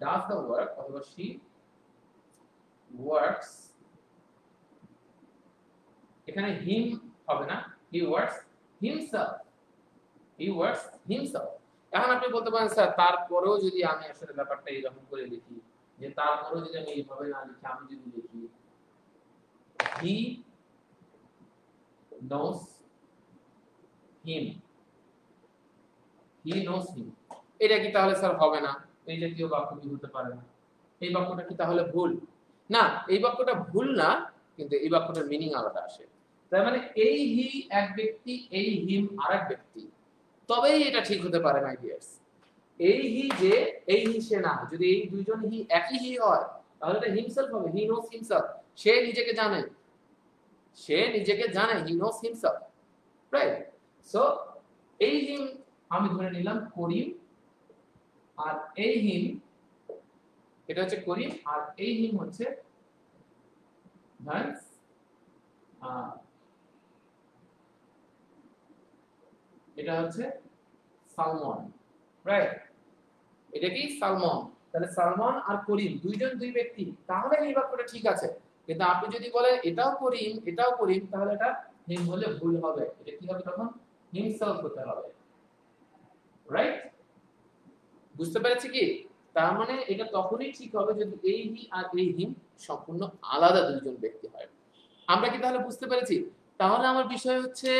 ডাজ দ্য ওয়ার্ক, অথবা শি ওয়ার্কস, এখানে হিম হবে না, he works himself, he works himself. এখন আপনি বলতে পারেন স্যার তারপরেও যদি আমি আসলে ব্যাপারটা এরকম করে লিখি, যে তারপরেও যদি আমি এইভাবে না লিখি, আমি যদি লিখি হি নোস হিম, হি নোস হিম, এটা কি তাহলে স্যার হবে না? এই জাতীয় বাক্য কি হতে পারে না? এই বাক্যটা কি তাহলে ভুল? না, এই বাক্যটা ভুল না, কিন্তু এই বাক্যটার মিনিং আলাদা আসে। তার মানে এই হি এক ব্যক্তি, এই হিম আরেক ব্যক্তি, তবেই এটা ঠিক হতে পারে মাই ডিয়ার্স। এই হি যে, এই হি সে না, যদি এই দুইজন হি একই হি হয় তাহলে এটা হিমসেলফ হবে, হি নোস হিমসেলফ। সে নিজেকে জানে, সে নিজেকে জানে, হি নোস হিমসেলফ। রাইট? সো এই হিম আমি ধরে নিলাম করিম, আর এই হিম এটা হচ্ছে করিম, আর এই হিম হচ্ছে ভার্স এটা হচ্ছে সালমন, রাইট? এটা কি সালমন। তাহলে সালমন আর করিম দুইজন দুই ব্যক্তি, তাহলে এই বাক্যটা ঠিক আছে। কিন্তু আপনি যদি বলেন এটাও করিম এটাও করিম, তাহলে এটা হিম হলে ভুল হবে। এটা কি হবে তখন? হিমসেলফ হতে হবে, রাইট? বুঝতে পেরেছি কি? তার মানে এটা তখনই ঠিক হবে যদি এই হি আর এই হিম সম্পূর্ণ আলাদা দুইজন ব্যক্তি হয়। আমরা কি তাহলে বুঝতে পেরেছি? তাহলে আমার বিষয় হচ্ছে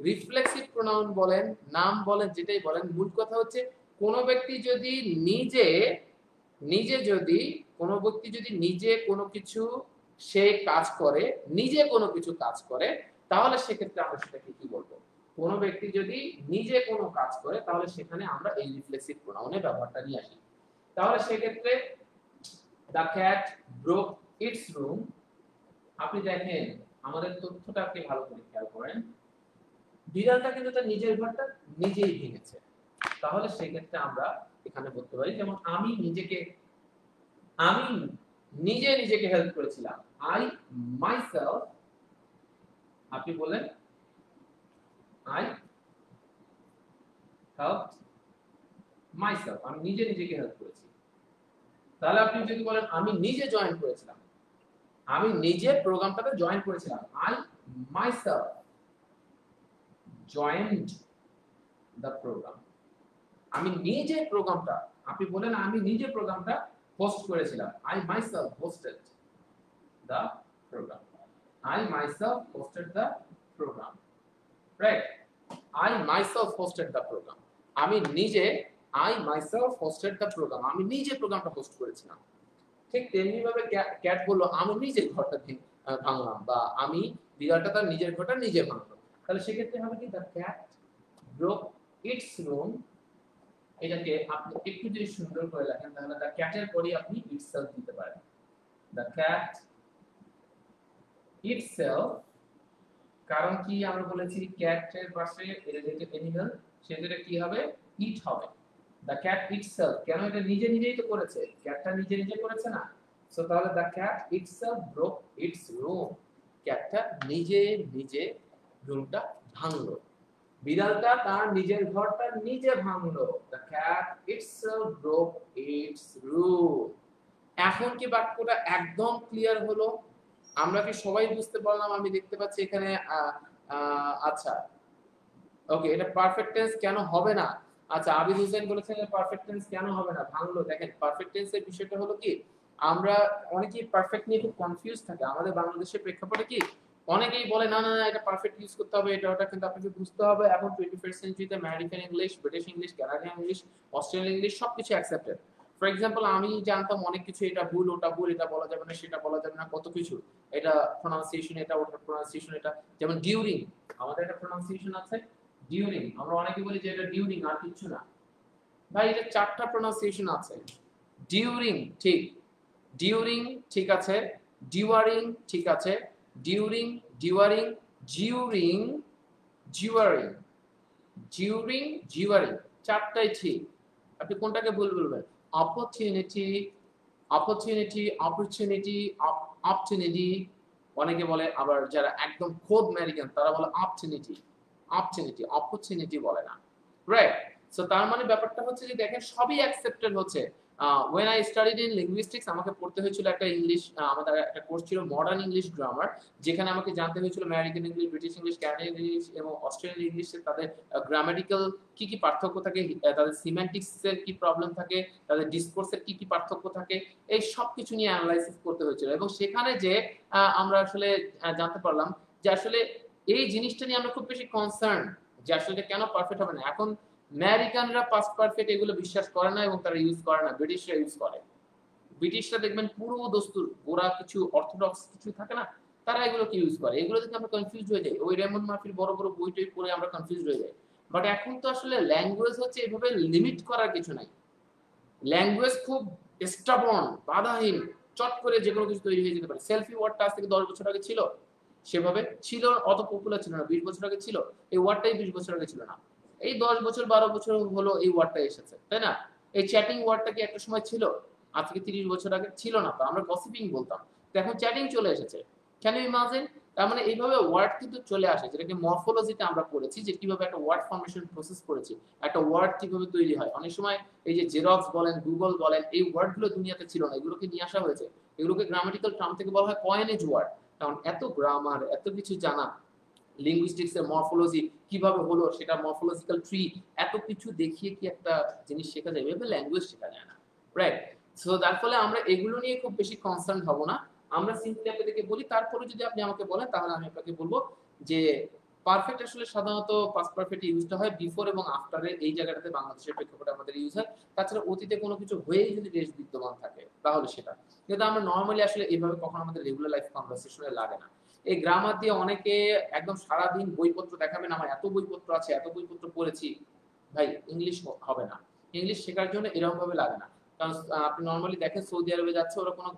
রিফ্লেক্সিভ প্রোনাউন বলেন, নাম বলেন, যেটাই বলেন, মূল কথা হচ্ছে কোন ব্যক্তি যদি নিজে নিজে যদি কোনো ব্যক্তি যদি নিজে কোনো কিছু সে কাজ করে, নিজে কোনো কিছু কাজ করে, তাহলে সেক্ষেত্রে আমরা সেটাকে কি বলবো? কোনো ব্যক্তি যদি নিজে কোনো কাজ করে, তাহলে সেখানে আমরা এই রিফ্লেক্সিভ প্রোনাউনের ব্যবহারটা নিয়ে আসি। তাহলে সেক্ষেত্রে the cat broke its room. আপনি দেখেন আমাদের তথ্যটা আপনি ভালো করে খেয়াল করেন, বিড়ালটা কিন্তু তার নিজের ঘরটা নিজেই ভেঙেছে। তাহলে সেক্ষেত্রে আমরা এখানে বলতে পারি, যেমন আমি নিজে নিজেকে হেল্প করেছিলাম, আই মাইসেলফ। আপনি বলেন আই হেল্পড মাইসেলফ, আমি নিজে নিজেকে হেল্প করেছি। তাহলে আপনি যদি বলেন আমি নিজে জয়েন করেছিলাম, আমি নিজে প্রোগ্রামটাতে জয়েন করেছিলাম, I myself joined the program. আমি নিজে প্রোগ্রামটা, আপনি বলেন আমি নিজে প্রোগ্রামটা হোস্ট করেছিলাম, I myself hosted the program. I myself hosted the program. Right? I myself hosted the program. আমি নিজে I myself hosted the program. আমি নিজে প্রোগ্রামটা হোস্ট করেছিলাম। ঠিক তেমনি ভাবে ক্যাট বলল আমি নিজে ঘরটা ভাঙলাম, বা আমি বিড়ালটা তার নিজের ঘরটা নিজে ভাঙলো। তাহলে সেক্ষেত্রে হবে কি the cat broke its room. এটাকে আপনি একটু যদি সুন্দর করে লেখেন তাহলে দ্য ক্যাটের পরে আপনি ইটসেলফ দিতে পারেন। দ্য ক্যাট ইটসেলফ, কারণ কি আমরা বলেছি ক্যাটের পাশে রিলেটেড অ্যানিমাল, সেটা কি হবে? ইট হবে। দ্য ক্যাট ইটসেলফ, কেন? এটা নিজে নিজেই তো করেছে, ক্যাটটা নিজে নিজে করেছে না। সো তাহলে the cat itself broke its room, ক্যাটটা নিজে নিজে রুমটা ভাঙলো, বিড়ালটা তার নিজের ঘরটা নিজে ভাঙলো। The cat itself broke its room. এখন কি বাক্যটা একদম ক্লিয়ার হলো? আমরা কি সবাই বুঝতে পারলাম? আমি দেখতে পাচ্ছি এখানে আচ্ছা ওকে, এটা পারফেক্ট টেন্স কেন হবে না? আচ্ছা, আবিদ হোসেন বলেছেন পারফেক্ট টেন্স কেন হবে না, ভাঙলো। দেখেন পারফেক্ট টেন্সের বিষয়টা হলো কি, আমরা অনেকেই পারফেক্ট নিয়ে খুব কনফিউজ থাকে আমাদের বাংলাদেশের প্রেক্ষাপটে। কি অনেকেই বলে না না না এটা পারফেক্ট ইউজ করতে হবে, এটা ওটা, কিন্তু আপনাকে বুঝতে হবে এখন 21st সেঞ্চুরিতে American English, British English, Canadian English, Australian English সবকিছু অ্যাকসেপ্টেড। ফর এক্সাম্পল আমি জানতাম অনেক কিছু, এটা ভুল ওটা ভুল, এটা বলা যাবে না সেটা বলা যাবে না, কত কিছু, এটা প্রোনাউন্সিয়েশন এটা ওটা প্রোনাউন্সিয়েশন এটা। যেমন ডিউরিং, আমাদের একটা প্রোনাউন্সিয়েশন আছে ডিউরিং, আমরা অনেকে বলি যে এটা ডিউরিং আর কিছু না। ভাই এটা চারটা প্রোনাউন্সিয়েশন আছে। ডিউরিং ঠিক, ডিউরিং ঠিক আছে, ডিউয়ারিং ঠিক আছে, ডিউরিং, ডিউয়ারিং, জিউরিং, জিউয়ারিং, ডিউরিং, জিউয়ারিং, চারটাই ঠিক। আপনি কোনটাকে ভুল বলবেন? অপরচুনিটি, অপরচুনিটি, অপরচুনিটি, অপরচুনিটি অনেকে বলে, আবার যারা একদম খোদ আমেরিকান তারা বলে অপরচুনিটি, অপরচুনিটি, অপরচুনিটি বলে না। রাইট? সো তার মানে ব্যাপারটা হচ্ছে যে দেখেন সবই অ্যাকসেপ্টেড হচ্ছে। when I studied in linguistics আমাকে পড়তে হয়েছিল একটা ইংলিশ, আমাদের একটা কোর্স ছিল মডার্ন ইংলিশ গ্রামার, যেখানে আমাকে জানতে হয়েছিল American English, British English, Canadian English এবং অস্ট্রেলিয়ান ইংলিশে তাদের গ্রামাটিক্যাল কি কি পার্থক্য থাকে, তাদের সিম্যান্টিক্সের কি প্রবলেম থাকে, তাদের ডিসকোর্সের কি কি পার্থক্য থাকে, এই সব কিছু নিয়ে অ্যানালাইসিস করতে হয়েছিল। এবং সেখানে যে আমরা আসলে জানতে পারলাম যে আসলে এই জিনিসটা নিয়ে আমরা খুব বেশি কনসার্ন যে আসলে কেন পারফেক্ট হবে না। এখন আমেরিকানরা পাস্ট পারফেক্ট এগুলো বিশ্বাস করে না এবং তারা ইউজ করে না, ব্রিটিশরা ইউজ করে। ব্রিটিশরা দেখবেন পুরো দস্তুর গোড়া কিছু অর্থোডক্স কিছু থাকে না, তারা এগুলোকে ইউজ করে। এগুলো থেকে আমরা কনফিউজ হয়ে যাই, ওই রেমন্ড মার্ফির বড় বড় বইটই পড়ে আমরা কনফিউজ হয়ে যাই। বাট এখন তো আসলে ল্যাঙ্গুয়েজ হচ্ছে এভাবে লিমিট করার কিছু নাই, ল্যাঙ্গুয়েজ খুব স্টাবর্ন, বাধাহীন, চট করে যে কোনো কিছু তৈরি হয়ে যেতে পারে। সেলফি ওয়ার্ডটা আজ থেকে 10 বছর আগে ছিল, সেভাবে ছিল, অত পপুলার ছিল না। 20 বছর আগে ছিল, এই ওয়ার্ডটাই 20 বছর আগে ছিল না। এই 10 বছর 12 বছর হলো এই ওয়ার্ডটা এসেছে, তাই না? এই চ্যাটিং ওয়ার্ডটা কি একটা সময় ছিল? আজ থেকে 30 বছর আগে ছিল না তো, আমরা গসিপিং বলতাম। তো এখন চ্যাটিং চলে এসেছে। Can you imagine? তার মানে এইভাবে ওয়ার্ড কিন্তু চলে আসে, যেটাকে মরফোলজিতে আমরা পড়েছি, যে কিভাবে একটা ওয়ার্ড ফর্মেশন প্রসেস করেছি, একটা ওয়ার্ড কিভাবে তৈরি হয়। অনেক সময় এই যে জেরক্স বলেন, গুগল বলেন, এই ওয়ার্ডগুলো দুনিয়াতে ছিল না, এগুলোকে নিয়ে আসা হয়েছে। এগুলোকে গ্রামাটিক্যাল টার্ম থেকে বলা হয় কয়েনেজ ওয়ার্ড। কারণ এত গ্রামার, এত কিছু জানা, লিঙ্গুইস্টিক্স এর মরফোলজি কিভাবে হলো, সেটা মরফোলজিক্যাল ট্রি, এত কিছু দেখিয়ে কি একটা জিনিস শেখা যায়? এভাবে ল্যাঙ্গুয়েজ শেখা যায় না, রাইট? সো তার ফলে আমরা এগুলো নিয়ে খুব বেশি কনসার্ন হব না। আমরা সিম্পলি আপনাদেরকে বলি, তারপরে যদি আপনি আমাকে বলেন তাহলে আমি আপনাকে বলবো যে পারফেক্ট আসলে সাধারণত পাস্ট পারফেক্ট ইউজটা হয় বিফোর এবং আফটারের এই জায়গাটাতে বাংলাদেশের প্রেক্ষাপটে আমাদের ইউজ হয়। তাছাড়া অতীতে কোনো কিছু হয়েই যদি টেন্স বিদ্যমান থাকে তাহলে সেটা, কিন্তু আমরা নর্মালি আসলে এইভাবে কখনো আমাদের রেগুলার লাইফ কনভারসেশনে লাগে না। এই গ্রামার দিয়ে অনেকে একদম সারাদিন বইপত্র দেখাবেন, আমার এত বইপত্র আছে, এত বইপত্র পড়েছি। ভাই, ইংলিশ হবে না। ইংলিশ শেখার জন্য এরকম ভাবে লাগে না। কারণ আপনি নর্মালি দেখেন সৌদি আরবে যাচ্ছে, ওরা কোনো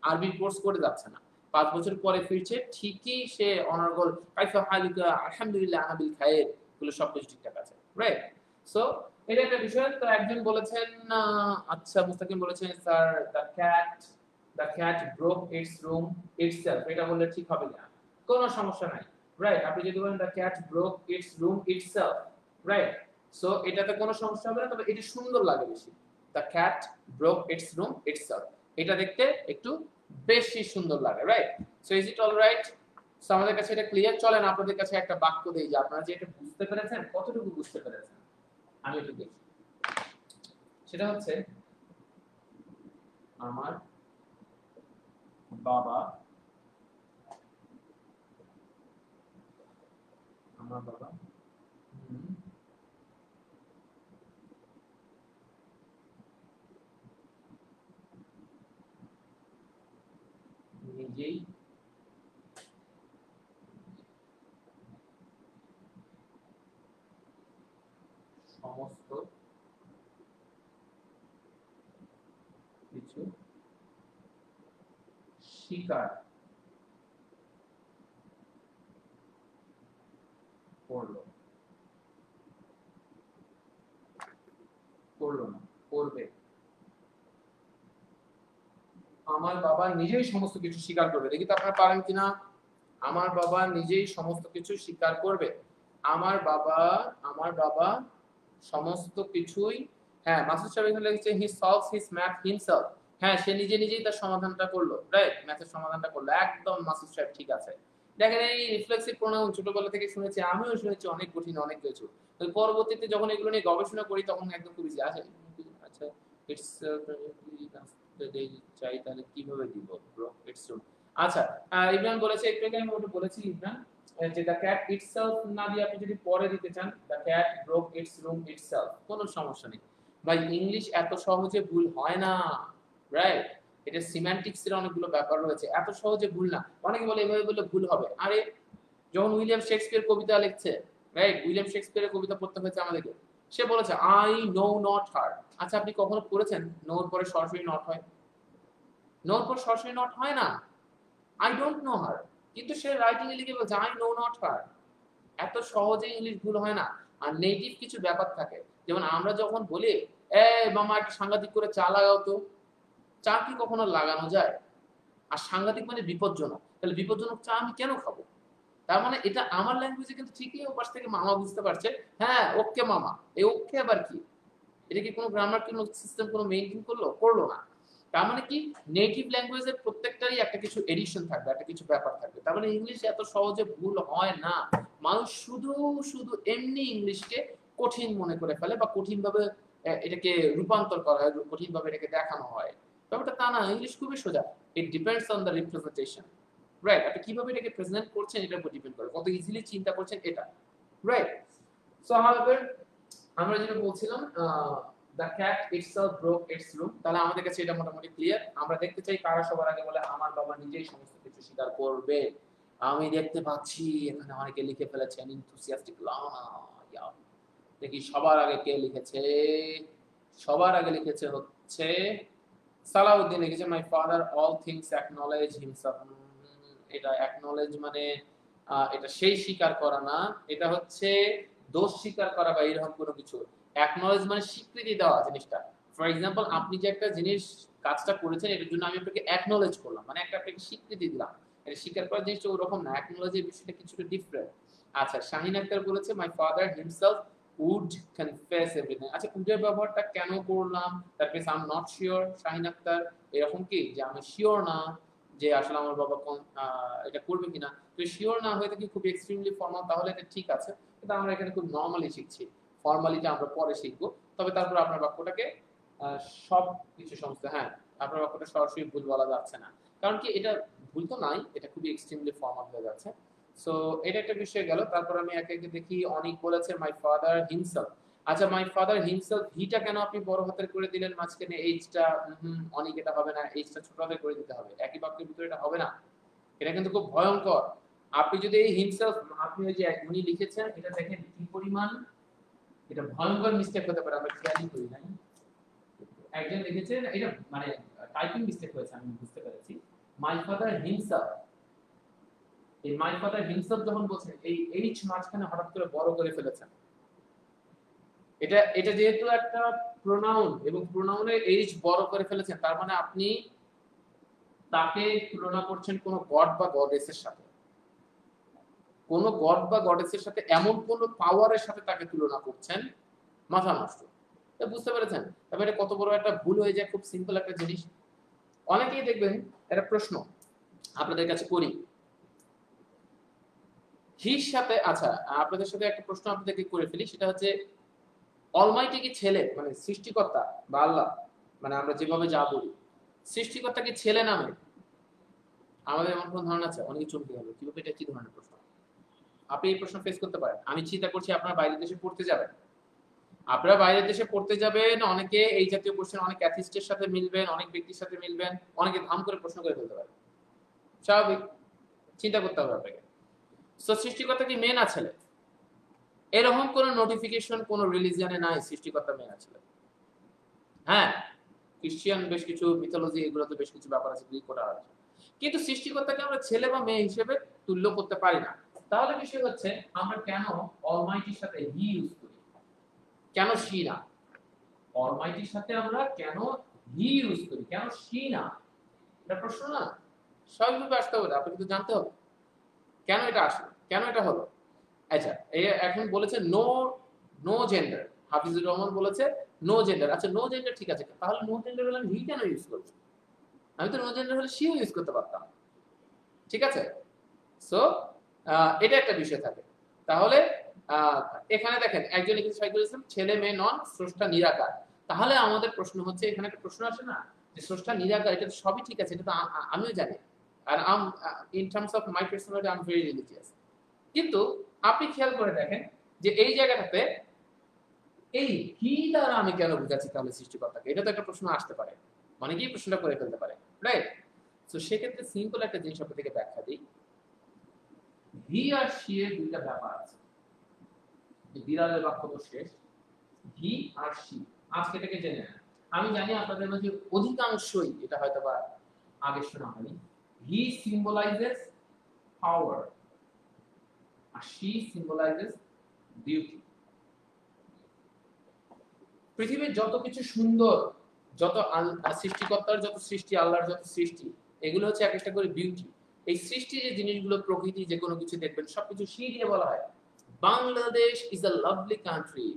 আরবি কোর্স করে যাচ্ছে না। 5 বছর পরে ফিরছে, ঠিকই সে অনর্গল কাইফা হালুকা আলহামদুলিল্লাহ আনা বিল খায়ের, গুলো সবকিছু ঠিকঠাক আছে, রাইট? সো এটা একটা বিষয়। তো একজন বলেছেন, আচ্ছা মুস্তাকিম বলেছেন, sir the cat broke its room itself, এটা বললে ঠিক হবে না। কোনো সমস্যা নাই, রাইট? আপনি যদি বলেন the cat broke its room itself, right? So এটাতে কোনো সমস্যা হবে না, তবে এটা সুন্দর লাগে বেশি। The cat broke its room itself, এটা দেখতে একটু বেশি সুন্দর লাগে, right? So is it alright? So আমাদের কাছে এটা ক্লিয়ার। চলেন আপনাদের কাছে একটা বাক্য দেই, যে আপনারা যে এটা বুঝতে পেরেছেন, কতটুকু বুঝতে পেরেছেন আমি একটু দেখি। সেটা হচ্ছে, আমার বাবা আমার বাবা নিজেই সমস্ত কিছু স্বীকার করলো করলো না, করবে। আমার বাবা নিজেই সমস্ত কিছু স্বীকার করবে। দেখি তো আপনারা পারেন কিনা। আমার বাবা নিজেই সমস্ত কিছু স্বীকার করবে। আমার বাবা আমার বাবা সমস্ত কিছুই, হ্যাঁ মাসুদ সাহেব এখানে লিখেছে হি সলভস হিজ ম্যাথ হিমসেলফ। হ্যাঁ, সে নিজে নিজেই তার সমাধানটা করলো, রাইট? ম্যাথের সমাধানটা করলো, একদম মাসুদ সাহেব ঠিক আছে। দেখেন, এই রিফ্লেক্সিভ প্রোনাউন ছোটবেলা থেকে শুনেছি, আমিও শুনেছি অনেক কঠিন অনেক কিছু। তো পরবর্তীতে যখন এগুলো নিয়ে গবেষণা করি তখন একদম খুব ইজি আছে। আচ্ছা, ইটস চাই, তাহলে কিভাবে দিব ব্রো? ইটস আচ্ছা, ইমরান বলেছে, একটু আগে আমি ওটা বলেছি ইমরান, যে দ্য ক্যাট ইটসেলফ না দিয়ে আপনি যদি পরে দিতে চান the cat broke its room itself, কোনো সমস্যা নেই। ভাই, ইংলিশ এত সহজে ভুল হয় না, রাইট? এটা সিম্যান্টিক্স এর অনেকগুলো ব্যাপার রয়েছে, এত সহজে ভুল না। অনেকে বলে এভাবে বললে ভুল হবে। আরে, যখন উইলিয়াম শেক্সপিয়ার কবিতা লিখছে, রাইট, উইলিয়াম শেক্সপিয়ারের কবিতা পড়তে হয়েছে আমাদেরকে। সে বলেছে আই নো নট হার। আচ্ছা, আপনি কখনো পড়েছেন নোর পরে সরাসরি নট হয়? নোর পর সরাসরি নট হয় না। আই ডোন্ট নো হার, কিন্তু সে রাইটিং এ লিখে বলছে আই নো নট হার। এত সহজে ইংলিশ ভুল হয় না। আর নেটিভ কিছু ব্যাপার থাকে, যেমন আমরা যখন বলি এ মামা একটা সাংঘাতিক করে চা লাগাও তো, চা কি কখনো লাগানো যায়? আর সাংঘাতিক মানে বিপজ্জনক, তাহলে বিপজ্জনক চা আমি কেন খাবো? তার মানে এটা আমার ল্যাঙ্গুয়েজে কিন্তু ঠিকই ওপাশ থেকে মামা বুঝতে পারছে, হ্যাঁ ওকে মামা। এই ওকে আবার কি? এটা কি কোনো গ্রামার, কোনো সিস্টেম কোনো মেইনটেইন করলো না। তার মানে কি, নেটিভ ল্যাঙ্গুয়েজের প্রত্যেকটারই একটা কিছু এডিশন থাকবে, একটা কিছু ব্যাপার থাকবে। তার মানে ইংলিশ এত সহজে ভুল হয় না। মানুষ শুধু শুধু এমনি ইংলিশকে কঠিন মনে করে ফেলে, বা কঠিন ভাবে এটাকে রূপান্তর করা হয়, কঠিন ভাবে এটাকে দেখানো হয়। ব্যাপারটা তা না, ইংলিশ খুবই সোজা। It depends on the representation, right? আপনি কিভাবে এটাকে প্রেজেন্ট করছেন এটার উপর ডিপেন্ড করে, কত ইজিলি চিন্তা করছেন এটা, রাইট? সো হাউএভার, আমরা যেটা বলছিলাম, the cat itself broke its room, তাহলে আমাদের কাছে এটা মোটামুটি ক্লিয়ার। আমরা দেখতে চাই কারা সবার আগে বলে আমার বাবা নিজেই সমস্ত কিছু স্বীকার করবে। আমি দেখতে পাচ্ছি এখানে অনেকে লিখে ফেলেছেন ইনথুসিয়াস্টিক লানা। দেখি সবার আগে কে লিখেছে। সবার আগে লিখেছে হচ্ছে সালাউদ্দিন, লিখেছে my father all things acknowledge himself. এটা অ্যাকনলেজ মানে এটা সেই স্বীকার করা না, এটা হচ্ছে দোষ স্বীকার করা বা এরকম কোনো কিছু। অ্যাকনলেজ মানে স্বীকৃতি দেওয়া জিনিসটা। ফর এক্সাম্পল আপনি যে একটা জিনিস কাজটা করেছেন এটার জন্য আমি আপনাকে অ্যাকনলেজ করলাম, মানে একটা আপনাকে স্বীকৃতি দিলাম। এটা স্বীকার করার জিনিসটা ওরকম না, অ্যাকনলেজের বিষয়টা কিছুটা ডিফারেন্ট। আচ্ছা, শাহিন আক্তার বলেছে my father himself would confess everything. আচ্ছা, উডের ব্যবহারটা কেন করলাম? That means I am not sure. Shahin Akter এরকম কি যে আমি শিওর না যে আসলে আমার বাবা এটা করবে কিনা। তো শিওর না হয়ে থাকি খুব এক্সট্রিমলি ফর্মাল, তাহলে এটা ঠিক আছে, কিন্তু আমরা এখানে খুব নর্মালি শিখছি। ফর্মালিটা আমরা পরে শিখবো। তবে তারপর আপনার বাক্যটাকে সব কিছু সমস্ত, হ্যাঁ, আপনার বাক্যটা সরাসরি ভুল বলা যাচ্ছে না, কারণ কি এটা ভুল তো নাই, এটা খুবই এক্সট্রিমলি ফর্মাল হয়ে যাচ্ছে। সো এটা একটা বিষয় গেল। তারপর আমি একে একে দেখি। অনেক বলেছে মাই ফাদার হিমসেলফ। আচ্ছা, মাই ফাদার হিমসেলফ হিটা কেন আপনি বড় হাতের করে দিলেন মাঝখানে? এইচটা অনেক, এটা হবে না, এইচটা ছোট হাতের করে দিতে হবে, একই বাক্যের ভিতরে এটা হবে না। এটা কিন্তু খুব ভয়ঙ্কর। আপনি যদি এই হিমসেলফ, আপনি ওই যে উনি লিখেছেন, এটা দেখেন কি পরিমাণ এটা ভয়ঙ্কর মিস্টেক হতে পারে, আমরা খেয়ালই করি নাই। একজন লিখেছেন এটা মানে টাইপিং মিস্টেক হয়েছে, আমি বুঝতে পেরেছি। মাই ফাদার হিমসেলফ, এই মাই ফাদার হিমসেলফ যখন বলছেন, এই এইচ মাঝখানে হঠাৎ করে বড় করে ফেলেছেন। এটা এটা যেহেতু একটা প্রোনাউন এবং প্রোনাউনের এইচ বড় করে ফেলেছেন, তার মানে আপনি তাকে তুলনা করছেন কোন গড বা গডেসের সাথে। কোন গড বা গডেসের সাথে, এমন কোন পাওয়ারের সাথে তাকে তুলনা করছেন, মাথা নষ্ট। বুঝতে পেরেছেন? তবে এটা কত বড় একটা ভুল হয়ে যায়, খুব সিম্পল একটা জিনিস। অনেকেই দেখবেন, একটা প্রশ্ন আপনাদের কাছে করি, হির সাথে, আচ্ছা আপনাদের সাথে একটা প্রশ্ন আপনাদেরকে করে ফেলি, সেটা হচ্ছে অলমাইটি কি ছেলে, মানে সৃষ্টিকর্তা বা আল্লাহ, মানে আমরা যেভাবে যা বলি, সৃষ্টিকর্তা কি ছেলে নামে? আমাদের এমন কোন ধারণা আছে? অনেকে চমকে গেল, কিভাবে, এটা কি ধরনের প্রশ্ন? আপনি এই প্রশ্ন ফেস করতে পারেন। আমি চিন্তা করছি আপনারা বাইরের দেশে পড়তে যাবেন, আপনারা বাইরের দেশে পড়তে যাবেন, অনেকে এই জাতীয় কোশ্চেন অনেক অ্যাথিস্টের সাথে মিলবেন, অনেক ব্যক্তির সাথে মিলবেন, অনেকে ধাম করে প্রশ্ন করে ফেলতে পারে। স্বাভাবিক, চিন্তা করতে হবে আপনাকে। সো সৃষ্টিকর্তা কি মেয়ে না ছেলে? এরকম কোন নোটিফিকেশন কোন রিলিজিয়নে নাই সৃষ্টিকর্তা মেয়ে না ছেলে। হ্যাঁ, খ্রিস্টান বেশ কিছু মিথোলজি, এগুলোতে বেশ কিছু ব্যাপার আছে, গ্রিক করা আছে, কিন্তু সৃষ্টিকর্তাকে আমরা ছেলে বা মেয়ে হিসেবে তুল্য করতে পারি না। তাহলে বিষয় হচ্ছে আমরা কেন অলমাইটির সাথে হি ইউজ করি, কেন শি না? অলমাইটির সাথে আমরা কেন হি ইউজ করি, কেন শি না? এটা প্রশ্ন না? স্বাভাবিকভাবে আসতে হবে, আপনি কিন্তু জানতে হবে কেন এটা আসলো, কেন এটা হলো। আচ্ছা, এখন বলেছে no no gender. Hafizur Rahman বলেছে নো জেন্ডার। আচ্ছা, নো জেন্ডার ঠিক আছে, তাহলে নো জেন্ডার হলে আমি হি কেন ইউজ করব? আমি তো নো জেন্ডার হলে শিও ইউজ করতে পারতাম। ঠিক আছে? সো এটা একটা বিষয় থাকে। তাহলে এখানে দেখেন একজন লিখেছে সাইকুল ইসলাম, ছেলে মেয়ে নন, স্রষ্টা নিরাকার। তাহলে আমাদের প্রশ্ন হচ্ছে, এখানে একটা প্রশ্ন আসে না যে স্রষ্টা নিরাকার, এটা তো সবই ঠিক আছে, এটা তো আমিও জানি। আর in terms of my personality I am very religious. কিন্তু আপনি খেয়াল করে দেখেন যে এই জায়গাটাতে এই কি দ্বারা আমি কেন বুঝাচ্ছি তাহলে সৃষ্টিকর্তাকে, এটা তো একটা প্রশ্ন আসতে পারে, মানে কি প্রশ্নটা করে ফেলতে পারে, রাইট? তো সেক্ষেত্রে সিম্পল একটা জিনিস আপনাদেরকে ব্যাখ্যা দিই। হি আর শি এর দুইটা ব্যাপার আছে। বিড়ালের বাক্য তো শেষ। হি আর শি, আজকে এটাকে জেনে নেন। আমি জানি আপনাদের মধ্যে অধিকাংশই এটা হয়তো বা আগে শোনা হয়নি। হি সিম্বলাইজেস পাওয়ার আর শি সিম্বলাইজেস বিউটি। পৃথিবীর যত কিছু সুন্দর, যত সৃষ্টিকর্তার যত সৃষ্টি, আল্লাহর যত সৃষ্টি, এগুলো হচ্ছে এক একটা করে বিউটি। এই সৃষ্টি যে জিনিসগুলো, প্রকৃতি যে কোনো কিছু দেখবেন সবকিছু শি দিয়ে বলা হয়। Bangladesh is a lovely country,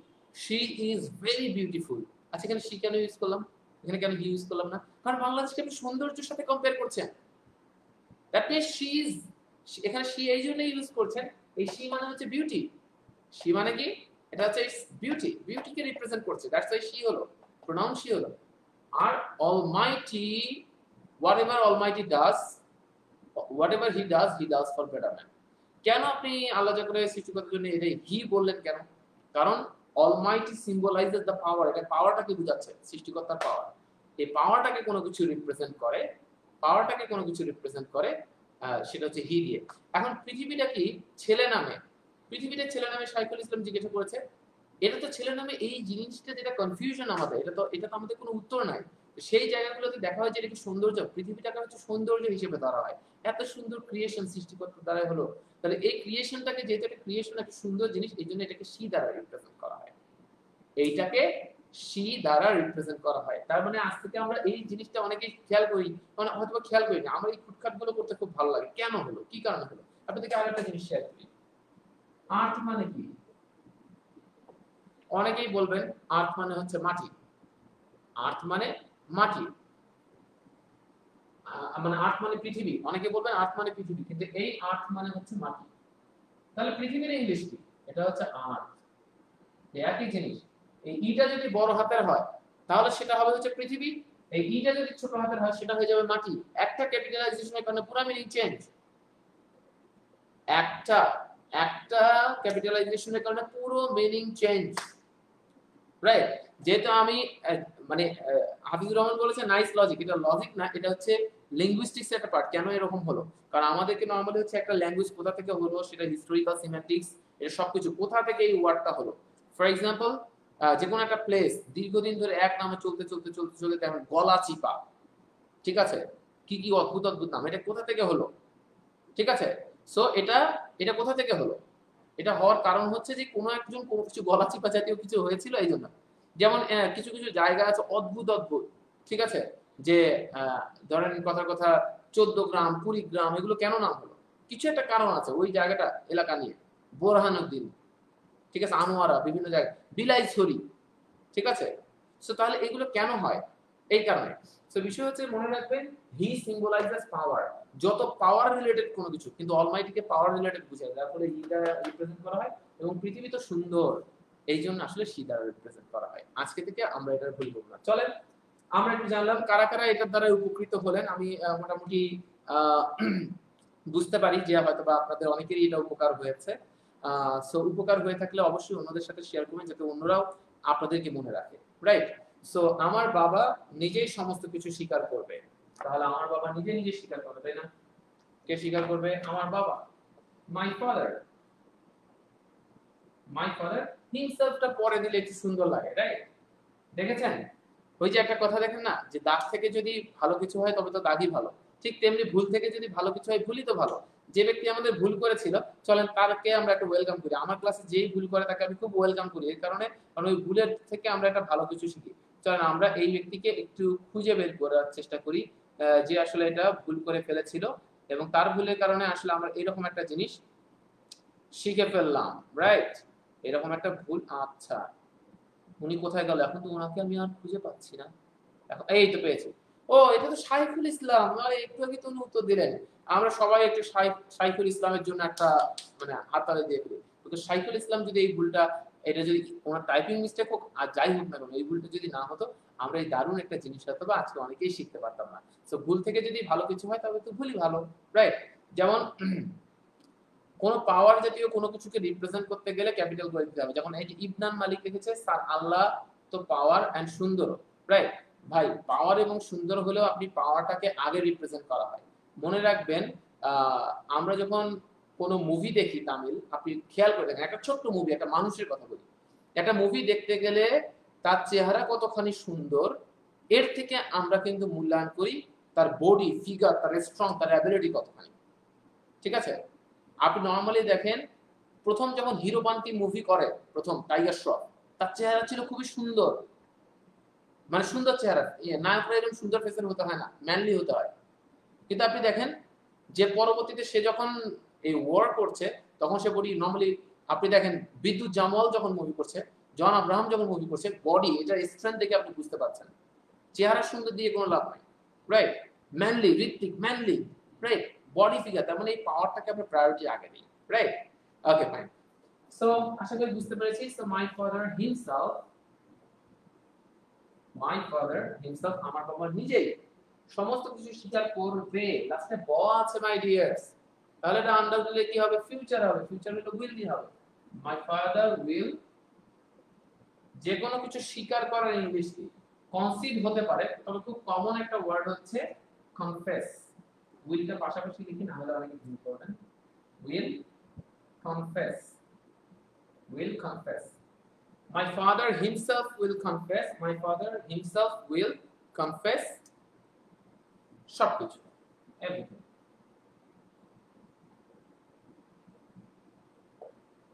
she is very beautiful. আচ্ছা, এখানে শি কেন ইউজ করলাম, এখানে কেন হি ইউজ করলাম না? কারণ বাংলাদেশকে আপনি সৌন্দর্যের সাথে কম্পেয়ার করছেন। দ্যাট মিন্স শি ইজ, এখানে শি এই জন্য ইউজ করছেন, এই শি মানে হচ্ছে বিউটি। শি মানে কি? এটা হচ্ছে বিউটি, বিউটিকে রিপ্রেজেন্ট করছে, দ্যাটস ওয়াই শি হলো, প্রোনাউন শি হলো। আর almighty, whatever almighty does, whatever he does for betterment. কেন আপনি আল্লাহ যা করে সৃষ্টি করার জন্য এটাই হি বললেন কেন? কারণ অলমাইটি সিম্বলাইজেস দ্য পাওয়ার, এটা পাওয়ারটাকে বোঝাচ্ছে, সৃষ্টিকর্তার পাওয়ার। এই পাওয়ারটাকে কোনো কিছু রিপ্রেজেন্ট করে, পাওয়ারটাকে কোনো কিছু রিপ্রেজেন্ট করে, সেটা হচ্ছে হি দিয়ে। এখন পৃথিবীটা কি ছেলে নামে? পৃথিবীটা ছেলে নামে সাইফুল ইসলাম জিজ্ঞাসা করেছে। এটা তো ছেলে নামে, এই জিনিসটা যেটা কনফিউশন আমাদের, এটা তো আমাদের কোনো উত্তর নাই। সেই জায়গাগুলোতে দেখা হয় যে এটা কি সৌন্দর্য, পৃথিবীটাকে হচ্ছে সৌন্দর্য হিসেবে ধরা হয়। এত সুন্দর ক্রিয়েশন সৃষ্টিকর্তার দ্বারা হলো, তাহলে এই ক্রিয়েশনটাকে, যেহেতু একটা ক্রিয়েশন একটা সুন্দর জিনিস, এই জন্য এটাকে শি দ্বারা রিপ্রেজেন্ট করা হয়। এইটাকে শি দ্বারা রিপ্রেজেন্ট করা হয়। তার মানে আজ থেকে আমরা এই জিনিসটা অনেকেই খেয়াল করি, মানে হয়তো খেয়াল করি না, আমার এই খুটখাট গুলো করতে খুব ভালো লাগে। কেন হলো, কি কারণে হলো? আপনাদেরকে আরেকটা জিনিস শেয়ার করি। আর্থ মানে কি? অনেকেই বলবেন আর্থ মানে হচ্ছে মাটি। আর্থ মানে মাটি, মানে আর্থ মানে পৃথিবী। অনেকে বলবেন আর্থ মানে পৃথিবী, কিন্তু এই আর্থ মানে হচ্ছে মাটি। তাহলে পৃথিবীর ইংলিশ কি? এটা হচ্ছে আর্থ। একই জিনিস। এই ইটা যদি বড় হাতের হয় তাহলে সেটা হবে হচ্ছে পৃথিবী, এই ইটা যদি ছোট হাতের হয় সেটা হয়ে যাবে মাটি। একটা ক্যাপিটালাইজেশনের কারণে পুরো মিনিং চেঞ্জ। একটা একটা ক্যাপিটালাইজেশনের কারণে পুরো মিনিং চেঞ্জ, রাইট? যেহেতু আমি মানে হাফিজুর রহমান বলেছে নাইস লজিক, এটা লজিক না, এটা হচ্ছে লিঙ্গুইস্টিক্স এর একটা পার্ট। কেন এরকম হলো? কারণ আমাদেরকে নরমালি হচ্ছে একটা ল্যাঙ্গুয়েজ কোথা থেকে হলো, সেটা হিস্টোরিক্যাল সিমেন্টিক্স, এটা সবকিছু কোথা থেকে এই ওয়ার্ডটা হলো। ফর এক্সাম্পল, যে কোনো একটা প্লেস দীর্ঘদিন ধরে এক নামে চলতে চলতে চলতে চলতে তেমন গলাচিপা, ঠিক আছে? কি কি অদ্ভুত অদ্ভুত নাম, এটা কোথা থেকে হলো? ঠিক আছে, সো এটা এটা কোথা থেকে হলো? এটা হওয়ার কারণ হচ্ছে যে কোনো একজন কোনো কিছু গলাচিপা জাতীয় কিছু হয়েছিল, এই জন্য। যেমন কিছু কিছু জায়গা আছে অদ্ভুত অদ্ভুত, ঠিক আছে, যে আহ, ধরেন কথার কথা 14 গ্রাম, 20 গ্রাম, এগুলো কেন নাম হলো? কিছু একটা কারণ আছে ওই জায়গাটা, এলাকা নিয়ে। বোরহানুদ্দিন, ঠিক আছে, আনোয়ারা, বিভিন্ন জায়গায় বিলাইছড়ি, ঠিক আছে। সো তাহলে এগুলো কেন হয়? এই কারণে। সো বিষয় হচ্ছে মনে রাখবেন, হি সিম্বলাইজেস পাওয়ার। যত পাওয়ার রিলেটেড কোনো কিছু, কিন্তু অলমাইটিকে পাওয়ার রিলেটেড বোঝায়, তারপরে হি দ্বারা রিপ্রেজেন্ট করা হয়। এবং পৃথিবী তো সুন্দর, এই জন্য আসলে সি দ্বারা রিপ্রেজেন্ট করা হয়। আজকে থেকে আমরা এটা ভুল করব না। চলেন আমরা একটু জানলাম কারা কারা এটার দ্বারা উপকৃত হলেন। আমি মোটামুটি আহ, বুঝতে পারি যে হয়তো বা আপনাদের অনেকেরই এটা উপকার হয়েছে। সো উপকার হয়ে থাকলে অবশ্যই অন্যদের সাথে শেয়ার করবেন, যাতে অন্যরাও আপনাদেরকে মনে রাখে, রাইট? সো আমার বাবা নিজেই সমস্ত কিছু স্বীকার করবে। তাহলে আমার বাবা নিজে নিজে স্বীকার করবে, তাই না? কে স্বীকার করবে? আমার বাবা। মাই ফাদার, মাই ফাদার হিমসেলফটা পরে দিলে একটু সুন্দর লাগে, রাইট? দেখেছেন ওই যে একটা কথা দেখেন না, যে দাগ থেকে যদি ভালো কিছু হয় তবে তো দাগই ভালো। ঠিক তেমনি ভুল থেকে যদি ভালো কিছু হয় ভুলই তো ভালো। যে ব্যক্তি আমাদের ভুল করেছিল, চলেন তাকে আমরা একটা ওয়েলকাম করি। আমার ক্লাসে যেই ভুল করে তাকে আমি খুব ওয়েলকাম করি, এই কারণে কারণ ওই ভুলের থেকে আমরা একটা ভালো কিছু শিখি। চলেন আমরা এই ব্যক্তিকে একটু খুঁজে বের করার চেষ্টা করি, যে আসলে এটা ভুল করে ফেলেছিল এবং তার ভুলের কারণে আসলে আমরা এরকম একটা জিনিস শিখে ফেললাম, রাইট? এরকম একটা ভুল। আচ্ছা, উনি কোথায় গেল? এখন তো ওনাকে আমি আর খুঁজে পাচ্ছি না। এখন এই তো পেয়েছি। ও, এটা তো সাইফুল ইসলাম। আরে একটু আগে তো উনি উত্তর দিলেন। আমরা সবাই একটু সাইফুল ইসলামের জন্য একটা মানে হাততালি দিয়ে ফেলি। তো সাইফুল ইসলাম যদি এই ভুলটা, এটা যদি ওনার টাইপিং মিস্টেক হোক আর যাই হোক না কেন, এই ভুলটা যদি না হতো, আমরা এই দারুণ একটা জিনিস হয়তো বা আজকে অনেকেই শিখতে পারতাম না। তো ভুল থেকে যদি ভালো কিছু হয় তবে তো ভুলই ভালো, রাইট? যেমন কোন পাওয়ার জাতীয় কোনো কিছুকে রিপ্রেজেন্ট করতে গেলে ক্যাপিটাল করে দিতে হবে। যেমন এই যে ইবনান মালিক লিখেছে স্যার আল্লাহ তো পাওয়ার এন্ড সুন্দর, রাইট? ভাই পাওয়ার এবং সুন্দর হলেও আপনি পাওয়ারটাকে আগে রিপ্রেজেন্ট করা হয়। মনে রাখবেন, আহ, আমরা যখন কোনো মুভি দেখি তামিল, আপনি খেয়াল করে দেখেন, একটা ছোট্ট মুভি, একটা মানুষের কথা বলি, একটা মুভি দেখতে গেলে তার চেহারা কতখানি সুন্দর, এর থেকে আমরা কিন্তু মূল্যায়ন করি তার বডি ফিগার, তার স্ট্রং, তার অ্যাবিলিটি কতখানি, ঠিক আছে? আপনি নর্মালি দেখেন, প্রথম যখন হিরো বান্টি মুভি করে, প্রথম টাইগার শ্রফ, তার চেহারা ছিল খুবই সুন্দর, মানে সুন্দর চেহারা। নায়করা এরকম সুন্দর ফেসের হতে হয় না, ম্যানলি হতে হয়। কিন্তু আপনি দেখেন যে পরবর্তীতে সে যখন এই ওয়ার করছে, তখন সে বডি নর্মালি, আপনি দেখেন বিদ্যুৎ জামওয়াল যখন মুভি করছে, জন আব্রাহাম যখন মুভি করছে, বডি এটা স্ট্রেংথ দেখে আপনি বুঝতে পারছেন। চেহারা সুন্দর দিয়ে কোনো লাভ নাই, right? Manly, Ritwik manly, right? Body figure, তার মানে এই পাওয়ারটাকে আমরা প্রায়োরিটি আগে দিই, রাইট? Okay fine. সো আশা করি বুঝতে পেরেছি। সো মাই ফাদার হিমসেলফ, আমার বাবা নিজেই সমস্ত কিছু স্বীকার করবে। লাস্টে ব আছে মাই ডিয়ার্স, তাহলে এটা আন্ডার দিলে কি হবে? ফিউচার হবে। ফিউচার হলে উইল দিয়ে হবে। মাই ফাদার উইল, যে কোনো কিছু স্বীকার করার ইংলিশ কি? কনসিভ হতে পারে, তবে খুব কমন একটা ওয়ার্ড হচ্ছে কনফেস। উইলটা পাশাপাশি লিখি, না হলে অনেকে ভুল করবেন। Will confess, will confess. My father himself will confess. My father himself will confess সবকিছু, everything.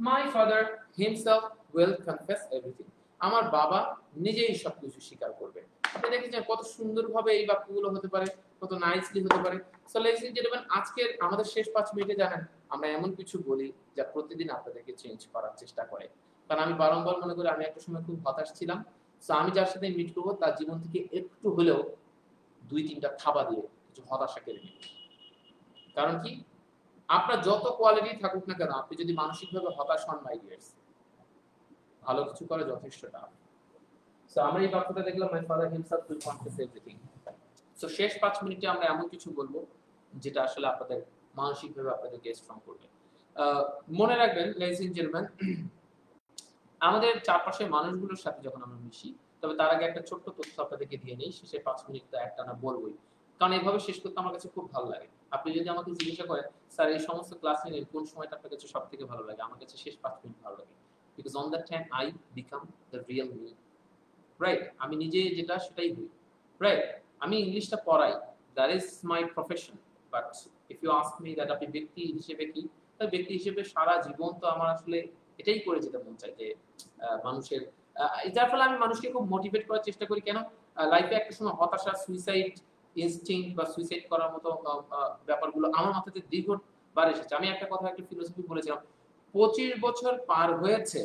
My father himself will confess everything. আমার বাবা নিজেই সবকিছু স্বীকার করবে। আপনি দেখেছেন কত সুন্দরভাবে এই বাক্যগুলো হতে পারে, কত নাইসলি হতে পারে। সো লেডিস এন্ড জেন্টলম্যান, আজকের আমাদের শেষ 5 মিনিটে জানেন আমরা এমন কিছু বলি যা প্রতিদিন আপনাদেরকে চেঞ্জ করার চেষ্টা করে। কারণ আমি বারংবার মনে করি আমি একটা সময় খুব হতাশ ছিলাম। সো আমি যার সাথে মিট করবো তার জীবন থেকে একটু হলেও 2-3টা থাবা দিয়ে কিছু হতাশা কেড়ে নিব। কারণ কি, আপনার যত কোয়ালিটি থাকুক না কেন, আপনি যদি মানসিকভাবে হতাশ হন মাই ডিয়ার্স, ভালো কিছু করা যথেষ্ট টাফ। সো আমরা এই বাক্যটা দেখলাম, মাই father himself will confess everything. So শেষ 5 মিনিটে আমরা এমন কিছু বলবো যেটা আসলে আপনাদের মানসিকভাবে আপনাদেরকে স্ট্রং করবে। মনে রাখবেন লেডিস এন্ড জেন্টলম্যান, আমাদের চারপাশের মানুষগুলোর সাথে যখন আমরা মিশি, তবে তার আগে একটা ছোট্ট তথ্য আপনাদেরকে দিয়ে নেই, শেষে 5 মিনিট তো একটানা বলবোই, কারণ এভাবে শেষ করতে আমার কাছে খুব ভালো লাগে। আপনি যদি আমাকে জিজ্ঞাসা করেন স্যার এই সমস্ত ক্লাস নিয়ে কোন সময়টা আপনার কাছে সবথেকে ভালো লাগে, আমার কাছে শেষ 5 মিনিট ভালো লাগে, because on that time I become the real me. Right, আমি নিজে যেটা সেটাই হই। রাইট, আমি ইংলিশটা পড়াই, that is my profession. But if you ask me that আপনি ব্যক্তি হিসেবে কি, তাই ব্যক্তি হিসেবে সারা জীবন তো আমার আসলে এটাই করে যেতে মন চায় যে মানুষের যার ফলে আমি মানুষকে খুব মোটিভেট করার চেষ্টা করি। কেন, লাইফে একটা সময় হতাশা, সুইসাইড ইনস্টিংক্ট বা সুইসাইড করার মতো ব্যাপারগুলো আমার মাথাতে দীর্ঘবার এসেছে। আমি একটা কথা, একটা ফিলোসফি বলেছিলাম, 25 বছর পার হয়েছে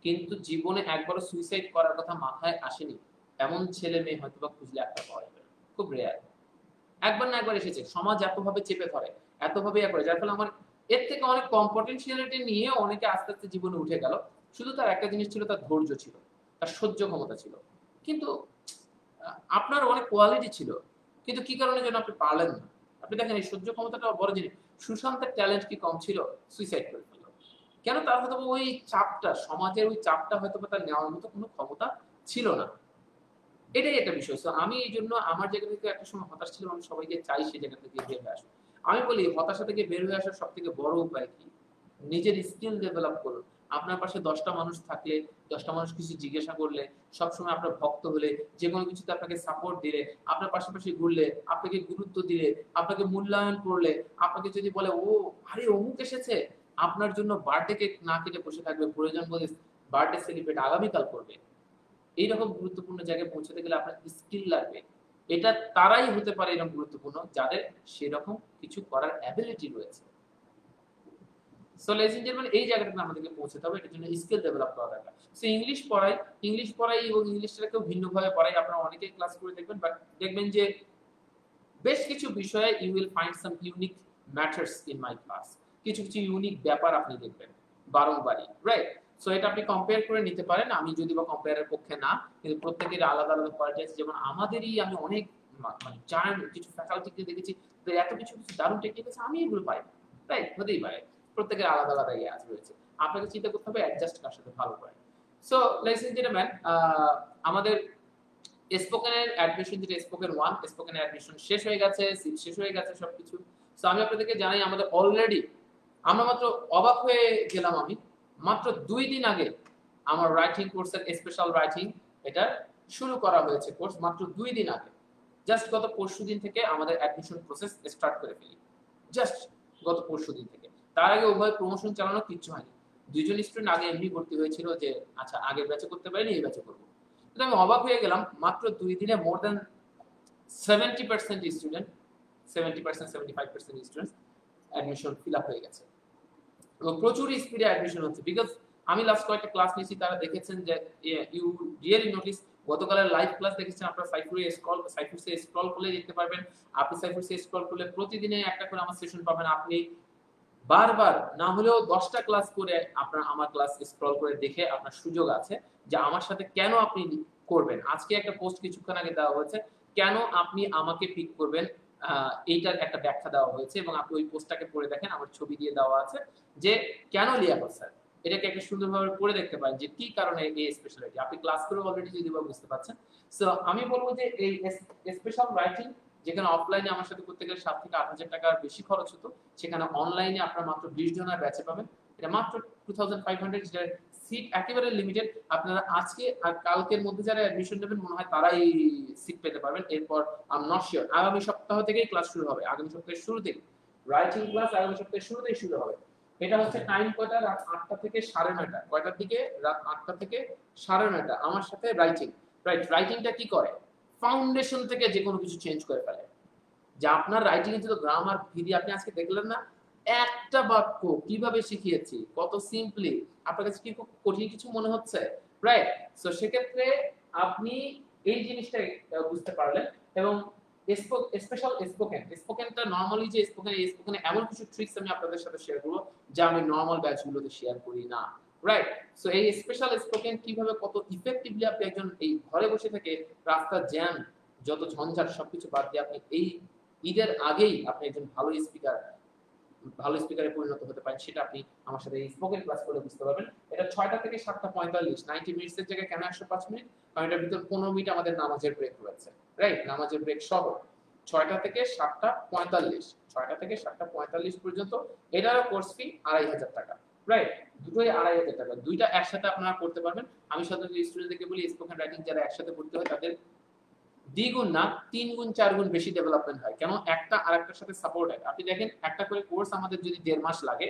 কিন্তু জীবনে একবারও সুইসাইড করার কথা মাথায় আসেনি এমন ছেলে মেয়ে হয়তো বা খুঁজলে একটা পাওয়া যাবে, খুব রেয়ার। একবার না একবার এসেছে, সমাজ এতভাবে চেপে ধরে, এতভাবে করে, যার ফলে আমার এর থেকে অনেক কম পটেনশিয়ালিটি নিয়ে অনেকে আস্তে আস্তে জীবনে উঠে গেল। শুধু তার একটা জিনিস ছিল, তার ধৈর্য ছিল, তার সহ্য ক্ষমতা ছিল। কিন্তু আপনার অনেক কোয়ালিটি ছিল, কিন্তু কি কারণে যেন আপনি পারলেন না। আপনি দেখেন এই সহ্য ক্ষমতাটা বড় জিনিস। সুশান্তের ট্যালেন্ট কি কম ছিল? সুইসাইড করে ফেলল। কেন? তার হয়তো ওই চাপটা, সমাজের ওই চাপটা হয়তো তার নেওয়ার মতো কোনো ক্ষমতা ছিল না। এটাই একটা বিষয়। সো আমি এই জন্য আমার জায়গা থেকে একটা সময় হতাশ ছিলাম, আমি সবাইকে চাই সেই জায়গা থেকে বের হয়ে আসুন। আমি বলি হতাশা থেকে বের হয়ে আসার সব থেকে বড় উপায় কি? নিজের স্কিল ডেভেলপ করুন। আপনার পাশে 10টা মানুষ থাকলে, 10টা মানুষ কিছু জিজ্ঞাসা করলে, সবসময় আপনার ভক্ত হলে, যেকোনো কিছুতে আপনাকে সাপোর্ট দিলে, আপনার পাশাপাশি ঘুরলে, আপনাকে গুরুত্ব দিলে, আপনাকে মূল্যায়ন করলে, আপনাকে যদি বলে ও আরে অমুক এসেছে, আপনার জন্য বার্থডে কেক না কেটে বসে থাকবে, প্রয়োজন বলে বার্থডে সেলিব্রেট আগামীকাল করবে। এইরকম গুরুত্বপূর্ণ জায়গায় পৌঁছাতে গেলে আপনার স্কিল লাগবে। এটা তারাই হতে পারে এরকম গুরুত্বপূর্ণ যাদের সেরকম কিছু করার অ্যাবিলিটি রয়েছে। সো লেডিস এন্ড জেন্টলম্যান, এই জায়গাটাতে আমাদেরকে পৌঁছাতে হবে, এটার জন্য স্কিল ডেভেলপ করা দরকার। সো ইংলিশ পড়াই এবং ইংলিশটাকেও ভিন্নভাবে পড়াই। আপনারা অনেকেই ক্লাস করে দেখবেন, বাট দেখবেন যে বেশ কিছু বিষয়ে you will find some unique matters in my class. কিছু কিছু ইউনিক ব্যাপার আপনি দেখবেন বারংবারই, রাইট? সো এটা আপনি কম্পেয়ার করে নিতে পারেন। আমি যদি বা কম্পেয়ারের পক্ষে না, কিন্তু প্রত্যেকের আলাদা আলাদা কোয়ালিটি আছে। যেমন আমাদেরই আমি অনেক মানে জানেন কিছু ফ্যাকাল্টিকে দেখেছি যে এত কিছু কিছু দারুণ টেকনিক আছে, আমি এগুলো পাই না, রাইট? হতেই পারে, প্রত্যেকের আলাদা আলাদা ইয়ে আছে রয়েছে। আপনাকে চিন্তা করতে হবে অ্যাডজাস্ট কার সাথে ভালো করে। সো লেডিস এন্ড জেন্টলম্যান, আমাদের স্পোকেনের অ্যাডমিশন, যেটা স্পোকেন 1, স্পোকেনের অ্যাডমিশন শেষ হয়ে গেছে, সিট শেষ হয়ে গেছে সবকিছু। সো আমি আপনাদেরকে জানাই আমাদের অলরেডি, আমরা মাত্র অবাক হয়ে গেলাম আমি, মাত্র 2 দিন আগে আমার রাইটিং কোর্সের স্পেশাল রাইটিং এটা শুরু করা হয়েছে। কোর্স মাত্র 2 দিন আগে, জাস্ট গত পরশুদিন থেকে আমাদের অ্যাডমিশন প্রসেস স্টার্ট করে ফেলি, জাস্ট গত পরশুদিন থেকে। তার আগে উভয় প্রমোশন চালানো কিচ্ছু হয়নি। 2জন স্টুডেন্ট আগে এমনি ভর্তি হয়েছিল যে আচ্ছা আগের ব্যাচে করতে পারিনি, এই ব্যাচে করব। কিন্তু আমি অবাক হয়ে গেলাম, মাত্র 2 দিনে more than 70% student, 70% 75% students admission fill up হয়ে গেছে এবং প্রচুর স্পিডে অ্যাডমিশন হচ্ছে। বিকজ আমি লাস্ট কয়েকটা ক্লাস নিয়েছি, তারা দেখেছেন যে ইউ রিয়েলি নোটিস, গতকালের লাইভ ক্লাস দেখেছেন আপনারা, সাইফুসে স্ক্রল করলে দেখতে পারবেন। আপনি সাইফুসে স্ক্রল করলে প্রতিদিনে একটা করে আমার সেশন পাবেন। আপনি বারবার না হলেও 10টা ক্লাস করে আপনার আমার ক্লাস স্ক্রল করে দেখে আপনার সুযোগ আছে যে আমার সাথে কেন আপনি করবেন। আজকে একটা পোস্ট কিছুক্ষণ আগে দেওয়া হয়েছে, কেন আপনি আমাকে পিক করবেন, এইটার একটা ব্যাখ্যা দেওয়া হয়েছে এবং আপনি ওই পোস্টটাকে পড়ে দেখেন, আমার ছবি দিয়ে দেওয়া আছে যে কেন লিয়াকত স্যার। এটাকে একটা সুন্দরভাবে পড়ে দেখতে পারেন যে কি কারণে এই স্পেশালিটি। আপনি ক্লাস করে অলরেডি যদি বা বুঝতে পারছেন। সো আমি বলবো যে এই স্পেশাল রাইটিং, যেখানে অফলাইনে আমার সাথে করতে গেলে 7 থেকে 8,000 টাকার বেশি খরচ হতো, সেখানে অনলাইনে আপনারা মাত্র 20 জনের ব্যাচে পাবেন। এটা মাত্র 2500, যেটা সিট একেবারে লিমিটেড। আপনারা আজকে আর কালকের মধ্যে যারা অ্যাডমিশন নেবেন মনে হয় তারাই সিট পেতে পারবেন। এরপর আই এম নট শিওর, আগামী সপ্তাহ থেকেই ক্লাস শুরু হবে, আগামী সপ্তাহের শুরুতেই রাইটিং ক্লাস আগামী সপ্তাহের শুরুতেই শুরু হবে। এটা হচ্ছে টাইম কয়টা? রাত 8টা থেকে 9:30। কয়টার দিকে? রাত 8টা থেকে 9:30। আমার সাথে রাইটিং। রাইট, রাইটিংটা কি করে? ফাউন্ডেশন থেকে যে কোনো কিছু চেঞ্জ করে ফেলে। যে আপনার রাইটিং এ যদি গ্রামার ভিডি আপনি আজকে দেখলেন না, একটা বাক্য কিভাবে শিখিয়েছি, কত সিম্পলি। আপনার কাছে কি খুব কঠিন কিছু মনে হচ্ছে? রাইট। সো সেক্ষেত্রে আপনি এই জিনিসটা বুঝতে পারলেন। এবং স্পেশাল স্পোকেনটা নরমালি যে স্পোকেনে এমন কিছু ট্রিক্স আমি আপনাদের সাথে শেয়ার করব যা আমি নরমাল ব্যাচগুলোতে শেয়ার করি না। রাইট। সো এই স্পেশাল স্পোকেন কিভাবে কত ইফেক্টিভলি আপনি একজন এই ঘরে বসে থেকে রাস্তার জ্যাম যত ঝঞ্ঝাট সবকিছু বাদ দিয়ে আপনি এই ঈদের আগেই আপনি একজন ভালো স্পিকারে পরিণত হতে পারেন, সেটা আপনি আমার সাথে এই স্পোকেন ক্লাস করে বুঝতে পারবেন। এটা 6টা থেকে 7:45, 90 মিনিটসের জায়গায় কেন 105 মিনিট? কারণ এটার ভিতর 15 মিনিট আমাদের নামাজের ব্রেক রয়েছে। রাইট, নামাজের ব্রেক সহ 6টা থেকে 7:45, 6টা থেকে 7:45 পর্যন্ত। এটারও কোর্স ফি 2,500 টাকা। রাইট, দুটোই 2,500 টাকা। দুইটা একসাথে আপনারা করতে পারবেন। আমি সাধারণত স্টুডেন্টদেরকে বলি স্পোকেন রাইটিং যারা একসাথে পড়তে হয় তাদের দ্বিগুণ না 3 গুণ 4 গুণ বেশি ডেভেলপমেন্ট হয়। কেন? একটা আরেকটার সাথে সাপোর্ট হয়। আপনি দেখেন একটা করে কোর্স আমাদের যদি 1.5 মাস লাগে,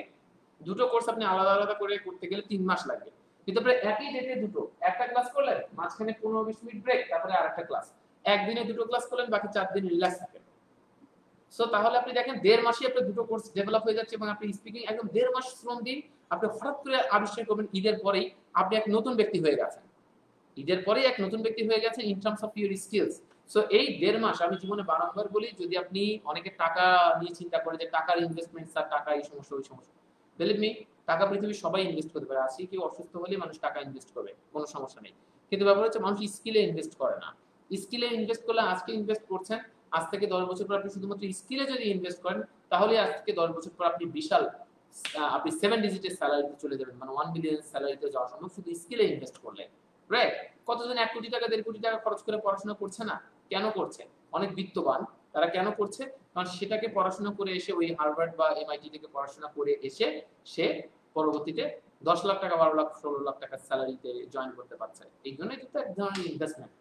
দুটো কোর্স আপনি আলাদা আলাদা করে করতে গেলে 3 মাস লাগবে। কিন্তু আপনি একই ডেটে দুটো একটা ক্লাস করলেন, মাঝখানে 15-20 মিনিট ব্রেক, তারপরে আরেকটা ক্লাস। একদিনে দুটো ক্লাস করলেন, বাকি 4 দিন রিল্যাক্স থাকেন। সো তাহলে আপনি দেখেন 1.5 মাসে আপনার দুটো কোর্স ডেভেলপ হয়ে যাচ্ছে এবং আপনি স্পিকিং একদম 1.5 মাস শ্রম দিন, আপনি হঠাৎ করে আবিষ্কার করবেন ঈদের পরেই আপনি এক নতুন ব্যক্তি হয়ে গেছেন। ঈদের পরেই এক নতুন ব্যক্তি হয়ে গেছে in terms of your skills. So এই 1.5 মাস আমি জীবনে বারংবার বলি, যদি আপনি অনেকে টাকা নিয়ে চিন্তা করে যে টাকার ইনভেস্টমেন্ট, স্যার টাকা এই সমস্যা ওই সমস্যা, বিলিভ মি, টাকা পৃথিবীর সবাই ইনভেস্ট করতে পারে। আজকে কেউ অসুস্থ হলে মানুষ টাকা ইনভেস্ট করবে, কোনো সমস্যা নেই। কিন্তু ব্যাপার হচ্ছে মানুষ স্কিলে ইনভেস্ট করে না। স্কিলে ইনভেস্ট করলে আজকে ইনভেস্ট করছেন, আজ থেকে 10 বছর পর আপনি শুধুমাত্র স্কিলে যদি ইনভেস্ট করেন তাহলে আজ থেকে 10 বছর পর আপনি বিশাল আপনি 7 ডিজিটের স্যালারিতে চলে যাবেন, মানে 1 মিলিয়ন স্যালারিতে যাওয়া সম্ভব শুধু স্কিলে ইনভেস্ট করলে। রাইট। কতজন 1 কোটি টাকা 1.5 কোটি টাকা খরচ করে পড়াশোনা করছে না? কেন করছে? অনেক বিত্তবান তারা কেন করছে? কারণ সেটাকে পড়াশোনা করে এসে ওই হার্ভার্ড বা এমআইটি থেকে পড়াশোনা করে এসে সে পরবর্তীতে 10 লাখ টাকা 12 লাখ 16 লাখ টাকার স্যালারিতে জয়েন করতে পারছে। এই জন্যই কিন্তু এক ধরনের ইনভেস্টমেন্ট।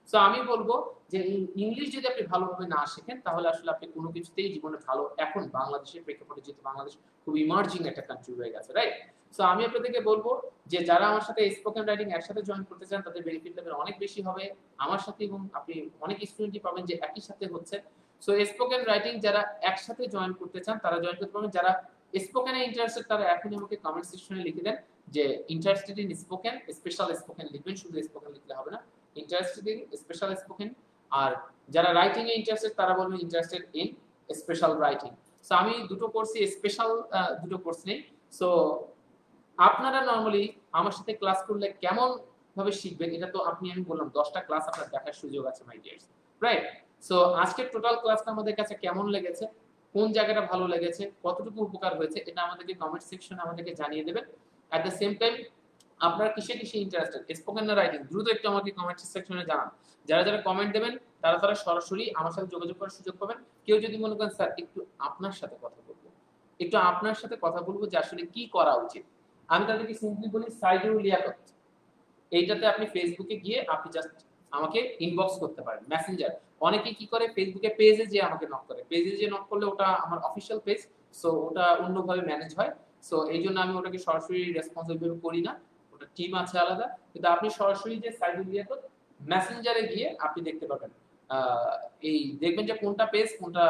সো আমি বলবো যে ইংলিশ যদি আপনি ভালোভাবে না শেখেন তাহলে আসলে আপনি কোনো কিছুতেই জীবনে ভালো, এখন বাংলাদেশের প্রেক্ষাপটে যেহেতু বাংলাদেশ খুব ইমার্জিং একটা কান্ট্রি হয়ে গেছে, রাইট। সো আমি আপনাদেরকে বলবো যে যারা আমার সাথে স্পোকেন রাইটিং একসাথে জয়েন করতে চান তাদের বেনিফিট লেভেল অনেক বেশি হবে আমার সাথে, এবং আপনি অনেক স্টুডেন্টই পাবেন যে একই সাথে হচ্ছে। সো স্পোকেন রাইটিং যারা একসাথে জয়েন করতে চান তারা জয়েন করতে পারবেন। যারা স্পোকেনে ইন্টারেস্টেড তারা এখনই আমাকে কমেন্ট সেকশনে লিখে দেন যে interested in spoken, special spoken লিখবেন, শুধু স্পোকেন লিখলে হবে না, ইন্টারেস্টেড ইন স্পেশাল স্পোকেন। আর যারা রাইটিং এ ইন্টারেস্টেড তারা বলবেন interested in special writing. So আমি দুটো কোর্সে স্পেশাল দুটো কোর্স নেই। সো আপনারা নরমালি আমার সাথে ক্লাস করলে কেমন ভাবে শিখবেন এটা তো আমি বললাম 10টা ক্লাস আপনার দেখার সুযোগ আছে মাই ডিয়ার্স, রাইট। সো আজকের টোটাল ক্লাসটা আমাদের কাছে কেমন লেগেছে, কোন জায়গাটা ভালো লেগেছে, কতটুকু উপকার হয়েছে, এটা আমাদেরকে কমেন্ট সেকশনে আমাদেরকে জানিয়ে দেবেন। এট দ্য সেম টাইম আপনারা কিসে কিসে ইন্টারেস্টেড, স্পোকেন না রাইটিং, দ্রুত একটু আমাকে কমেন্ট সেকশনে জানান। যারা যারা কমেন্ট দেবেন তারা তারা সরাসরি আমার সাথে যোগাযোগ করার সুযোগ পাবেন। কেউ যদি মনে করেন স্যার একটু আপনার সাথে কথা বলবো, একটু আপনার সাথে কথা বলবো যে আসলে কি করা উচিত, আমি তাদেরকে সিম্পলি বলি সাইদুর লিয়াকত। এইটাতে আপনি ফেসবুকে গিয়ে আপনি জাস্ট আমাকে ইনবক্স করতে পারেন, মেসেঞ্জার। অনেকে কি করে ফেসবুকে পেজে যে আমাকে নক করে, পেজে যে নক করলে ওটা আমার অফিশিয়াল পেজ, সো ওটা অন্যভাবে ম্যানেজ হয়। সো এই জন্য আমি ওটাকে সরাসরি রেসপন্সিবল ভাবে করি না, ওটা টিম আছে আলাদা। কিন্তু আপনি সরাসরি যে সাইদুর লিয়াকত মেসেঞ্জারে গিয়ে আপনি দেখতে পাবেন, এই দেখবেন যে কোনটা পেজ কোনটা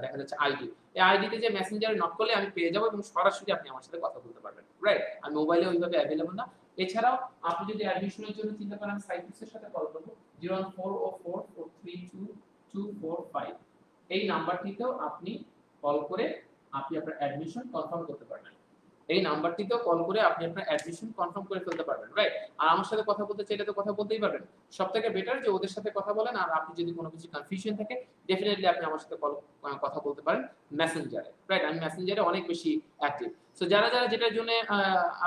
দেখা যাচ্ছে আইডি। এই আইডিতে যে মেসেঞ্জারে নক করলে আমি পেয়ে যাবো এবং সরাসরি আপনি আমার সাথে কথা বলতে পারবেন, রাইট। আমি মোবাইলে ওইভাবে অ্যাভেলেবল না। এছাড়াও আপনি যদি অ্যাডমিশনের জন্য চিন্তা করেন আমি সাইফুসের সাথে কল করব 01404432245, এই নাম্বারটিতেও আপনি কল করে আপনি আপনার অ্যাডমিশন কনফার্ম করতে পারবেন। এই নাম্বারটিতেও কল করে আপনি আপনার অ্যাডমিশন কনফার্ম করে ফেলতে পারবেন, রাইট। আর আমার সাথে কথা বলতে চাইলে তো কথা বলতেই পারবেন। সবথেকে বেটার যে ওদের সাথে কথা বলেন, আর আপনি যদি কোনো কিছু কনফিউশন থাকে ডেফিনেটলি আপনি আমার সাথে কথা বলতে পারেন মেসেঞ্জারে, রাইট। আমি মেসেঞ্জারে অনেক বেশি অ্যাক্টিভ। সো যারা যারা যেটার জন্য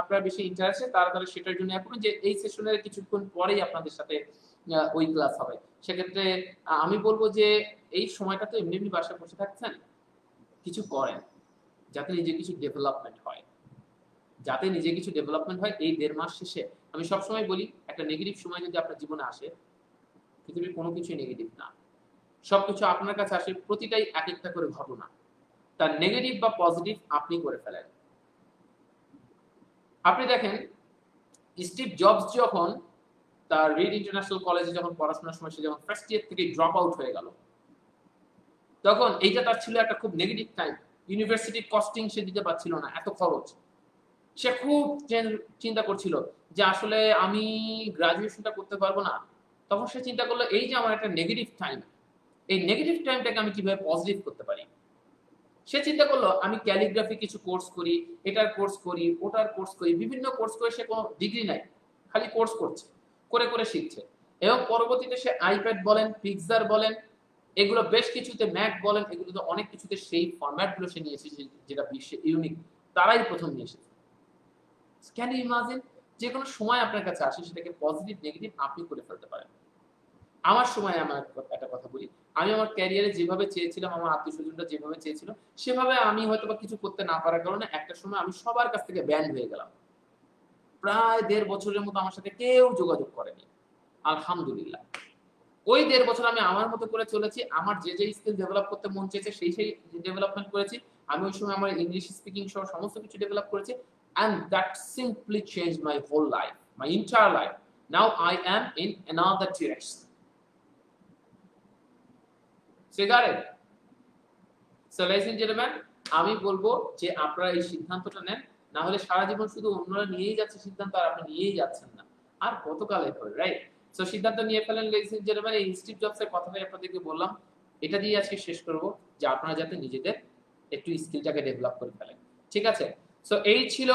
আপনারা বেশি ইন্টারেস্টেড তারা তারা সেটার জন্য এখন যে এই সেশনের কিছুক্ষণ পরেই আপনাদের সাথে ওই ক্লাস হবে। সেক্ষেত্রে আমি বলবো যে এই সময়টা তো এমনি এমনি বাসায় বসে থাকছেন, কিছু করেন যাতে নিজে কিছু ডেভেলপমেন্ট হয়, যাতে নিজে কিছু ডেভেলপমেন্ট হয়। এই 1.5 মাস শেষে আমি সবসময় বলি একটা নেগেটিভ সময় যদি আপনার জীবনে আসে, পৃথিবীর কোনো কিছুই নেগেটিভ না, সবকিছু আপনার কাছে আসে, প্রতিটাই এক একটা করে ঘটনা, তার নেগেটিভ বা পজিটিভ আপনি করে ফেলেন। আপনি দেখেন স্টিভ জবস যখন তার রিড ইন্টারন্যাশনাল কলেজে যখন পড়াশোনার সময় সে যখন ফার্স্ট ইয়ার থেকে ড্রপ আউট হয়ে গেল, তখন এইটা তার ছিল একটা খুব নেগেটিভ টাইম। ইউনিভার্সিটি কস্টিং সে দিতে পারছিল না, এত খরচ। সে খুব চিন্তা করছিল যে আসলে আমি গ্রাজুয়েশনটা করতে পারবো না। তখন সে চিন্তা করলো এই যে আমার একটা নেগেটিভ টাইম, এই নেগেটিভ টাইমটাকে আমি কিভাবে পজিটিভ করতে পারি। সে চিন্তা করলো আমি ক্যালিগ্রাফি কিছু কোর্স করি, এটার কোর্স করি, ওটার কোর্স করি, বিভিন্ন কোর্স করে। সে কোনো ডিগ্রি নাই, খালি কোর্স করছে, করে করে শিখছে। এবং পরবর্তীতে সে আইপ্যাড বলেন, পিক্সার বলেন, এগুলো বেশ কিছুতে, ম্যাক বলেন, এগুলোতে অনেক কিছুতে সেই ফরম্যাটগুলো সে নিয়ে এসেছে যেটা বিশ্বে ইউনিক। তারাই প্রথম নিয়ে এসেছে। ক্যান ইউ ইমাজিন, যে কোনো সময় আপনার কাছে আসে সেটাকে পজিটিভ নেগেটিভ আপনি করে ফেলতে পারেন। আমার সময় আমার একটা কথা বলি, আমি আমার ক্যারিয়ারে যেভাবে চেয়েছিলাম, আমার আত্মীয়স্বজনরা যেভাবে চেয়েছিল, সেভাবে আমি হয়তোবা কিছু করতে না পারার কারণে একটা সময় আমি সবার কাছ থেকে ব্যান্ড হয়ে গেলাম। প্রায় ১.৫ বছরের মতো আমার সাথে কেউ যোগাযোগ করেনি। আলহামদুলিল্লাহ। ওই ১.৫ বছর আমি আমার মতো করে চলেছি। আমার যে স্কিল ডেভেলপ করতে মন চেয়েছে সেই ডেভেলপমেন্ট করেছি। আমি ওই সময় আমার ইংলিশ স্পিকিং সহ সমস্ত কিছু ডেভেলপ করেছি। And that simply changed my whole life, my entire life. Now I am in another direction. So you got it? So ladies and gentlemen, আমি বলবো যে আপনারা এই সিদ্ধান্তটা নেন, না হলে সারা জীবন শুধু অন্যরা নিয়েই যাচ্ছে সিদ্ধান্ত, আর আপনি নিয়েই যাচ্ছেন না। আর কতকাল এভাবে, রাইট? সো সিদ্ধান্ত নিয়ে ফেলেন ladies and gentlemen। এই স্টিভ জবস এর কথাটাই আপনাদেরকে বললাম। এটা দিয়ে আজকে শেষ করব যে আপনারা যাতে নিজেদের একটু স্কিলটাকে ডেভেলপ করে ফেলেন। ঠিক আছে? সো এই ছিল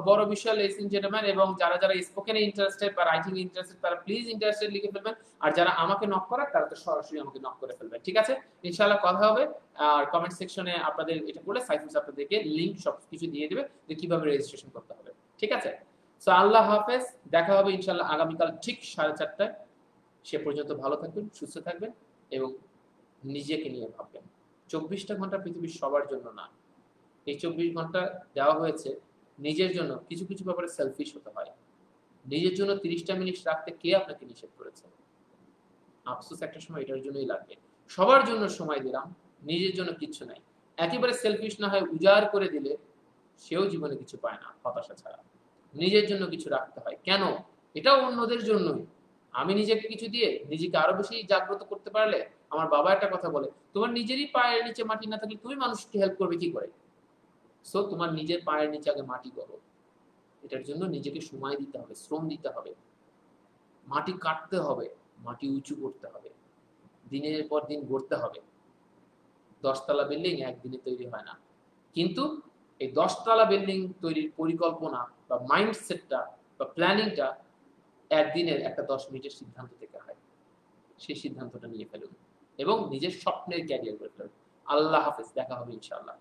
বড় বিষয় ladies and gentlemen। এবং যারা যারা স্পোকেনে ইন্টারেস্টেড বা রাইটিং এ ইন্টারেস্টেড তারা প্লিজ ইন্টারেস্টেড লিখে ফেলবেন। আর যারা আমাকে নক করার তারা তো সরাসরি আমাকে নক করে ফেলবেন। ঠিক আছে? ইনশাআল্লাহ কথা হবে। আর কমেন্ট সেকশনে আপনাদের এটা করলে সাইফুস আপনাদেরকে লিংক সবকিছু দিয়ে দেবে যে কিভাবে রেজিস্ট্রেশন করতে হবে। ঠিক আছে? সো আল্লাহ হাফেজ। দেখা হবে ইনশাআল্লাহ আগামীকাল ঠিক 4:30 টায়। সে পর্যন্ত ভালো থাকবেন, সুস্থ থাকবেন এবং নিজেকে নিয়ে ভাববেন। 24টা ঘন্টা পৃথিবীর সবার জন্য না। এই 24 ঘন্টা দেওয়া হয়েছে নিজের জন্য। কিছু কিছু ব্যাপারে সেলফিশ হতে হয়। নিজের জন্য 30টা মিনিট রাখতে কে আপনাকে নিষেধ করেছে? আফসোস একটা সময় এটার জন্যই লাগবে। সবার জন্য সময় দিলাম, নিজের জন্য কিচ্ছু নাই। একেবারে সেলফিশ না হয় উজাড় করে দিলে সেও জীবনে কিছু পায় না হতাশা ছাড়া। নিজের জন্য কিছু রাখতে হয়। কেন? এটাও অন্যদের জন্যই। আমি নিজেকে কিছু দিয়ে নিজেকে আরো বেশি জাগ্রত করতে পারলে, আমার বাবা একটা কথা বলে, তোমার নিজেরই পায়ের নিচে মাটি না থাকলে তুমি মানুষকে হেল্প করবে কি করে? সো তোমার নিজের পায়ের নিচে আগে মাটি করো। এটার জন্য নিজেকে সময় দিতে হবে, শ্রম দিতে হবে, মাটি কাটতে হবে, মাটি উঁচু করতে হবে, দিনের পর দিন গড়তে হবে। ১০ তলা বিল্ডিং একদিনে তৈরি হয় না। কিন্তু এই ১০ তলা বিল্ডিং তৈরির পরিকল্পনা বা মাইন্ডসেটটা বা প্ল্যানিংটা একদিনের একটা ১০ মিনিটের সিদ্ধান্ত থেকে হয়। সেই সিদ্ধান্তটা নিয়ে ফেলুন এবং নিজের স্বপ্নের ক্যারিয়ার গড়ে ফেলুন। আল্লাহ হাফেজ। দেখা হবে ইনশাআল্লাহ।